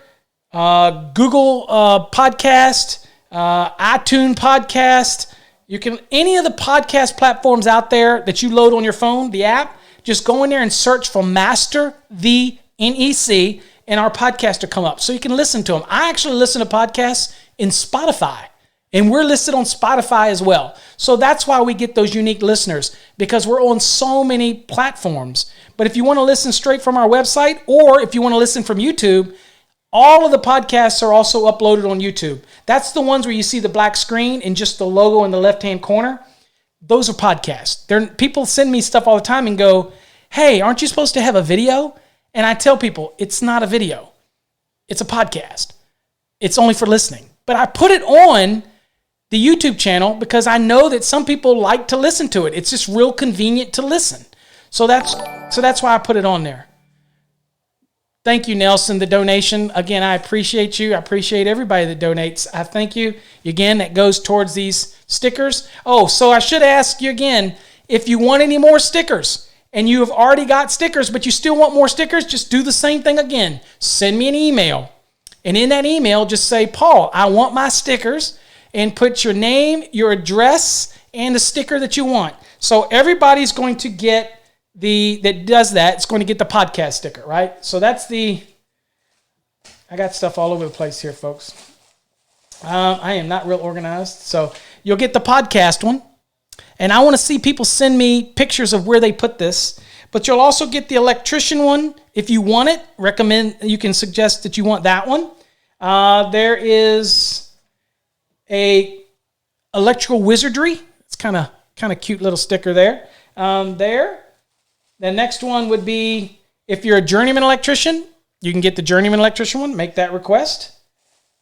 S2: Google Podcast, iTunes Podcast. You can, any of the podcast platforms out there that you load on your phone, the app, just go in there and search for Master the NEC, and our podcast will come up. So you can listen to them. I actually listen to podcasts in Spotify, and we're listed on Spotify as well. So that's why we get those unique listeners, because we're on so many platforms. But if you want to listen straight from our website, or if you want to listen from YouTube, all of the podcasts are also uploaded on YouTube. That's the ones where you see the black screen and just the logo in the left-hand corner. Those are podcasts. People send me stuff all the time and go, hey, aren't you supposed to have a video? And I tell people, it's not a video. It's a podcast. It's only for listening. But I put it on the YouTube channel because I know that some people like to listen to it. It's just real convenient to listen. So that's why I put it on there. Thank you, Nelson, the donation. Again, I appreciate you. I appreciate everybody that donates. I thank you. Again, that goes towards these stickers. Oh, so I should ask you again, if you want any more stickers and you have already got stickers, but you still want more stickers, just do the same thing again. Send me an email. And in that email, just say, Paul, I want my stickers, and put your name, your address, and the sticker that you want. So everybody's going to get that does that, it's going to get the podcast sticker, right? So that's I got stuff all over the place here, folks. I am not real organized. So you'll get the podcast one. And I want to see people send me pictures of where they put this. But you'll also get the electrician one. If you want it, you can suggest that you want that one. There is a electrical wizardry. It's kind of cute little sticker there. The next one would be, if you're a journeyman electrician, you can get the journeyman electrician one. Make that request.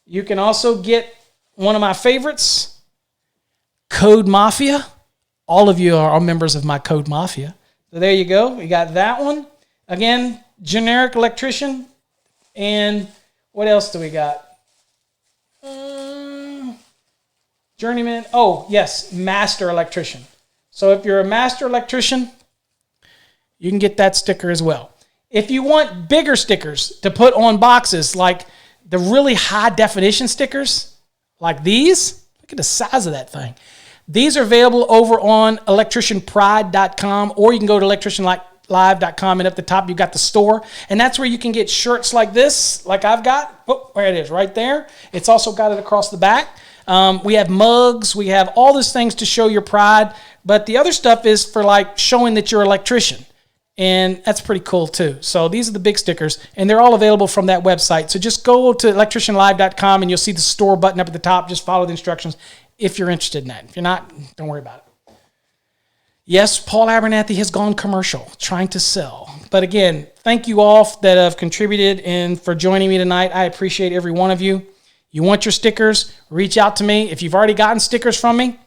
S2: You can also get one of my favorites, Code Mafia. All of you are all members of my Code Mafia. So there you go. We got that one. Again, generic electrician. And what else do we got? Journeyman. Oh, yes, master electrician. So if you're a master electrician, you can get that sticker as well. If you want bigger stickers to put on boxes, like the really high definition stickers, like these, look at the size of that thing. These are available over on electricianpride.com, or you can go to electricianlive.com, and at the top you've got the store, and that's where you can get shirts like this, like I've got. Oh, there it is, right there. It's also got it across the back. We have mugs. We have all these things to show your pride, but the other stuff is for like showing that you're an electrician. And that's pretty cool too. So these are the big stickers, and they're all available from that website. So just go to electricianlive.com, and you'll see the store button up at the top. Just follow the instructions if you're interested in that. If you're not, don't worry about it. Yes, Paul Abernathy has gone commercial, trying to sell. But again, thank you all that have contributed and for joining me tonight. I appreciate every one of you. You want your stickers, reach out to me. If you've already gotten stickers from me,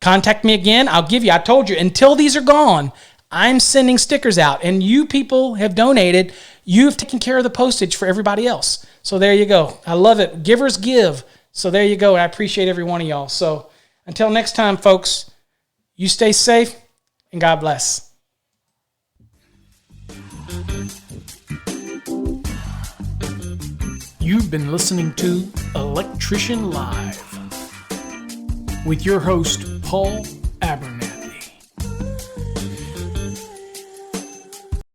S2: contact me again. I'll give you. I told you, until these are gone, I'm sending stickers out, and you people have donated. You've taken care of the postage for everybody else. So there you go. I love it. Givers give. So there you go. I appreciate every one of y'all. So until next time, folks, you stay safe, and God bless. You've been listening to Electrician Live with your host, Paul Abernathy.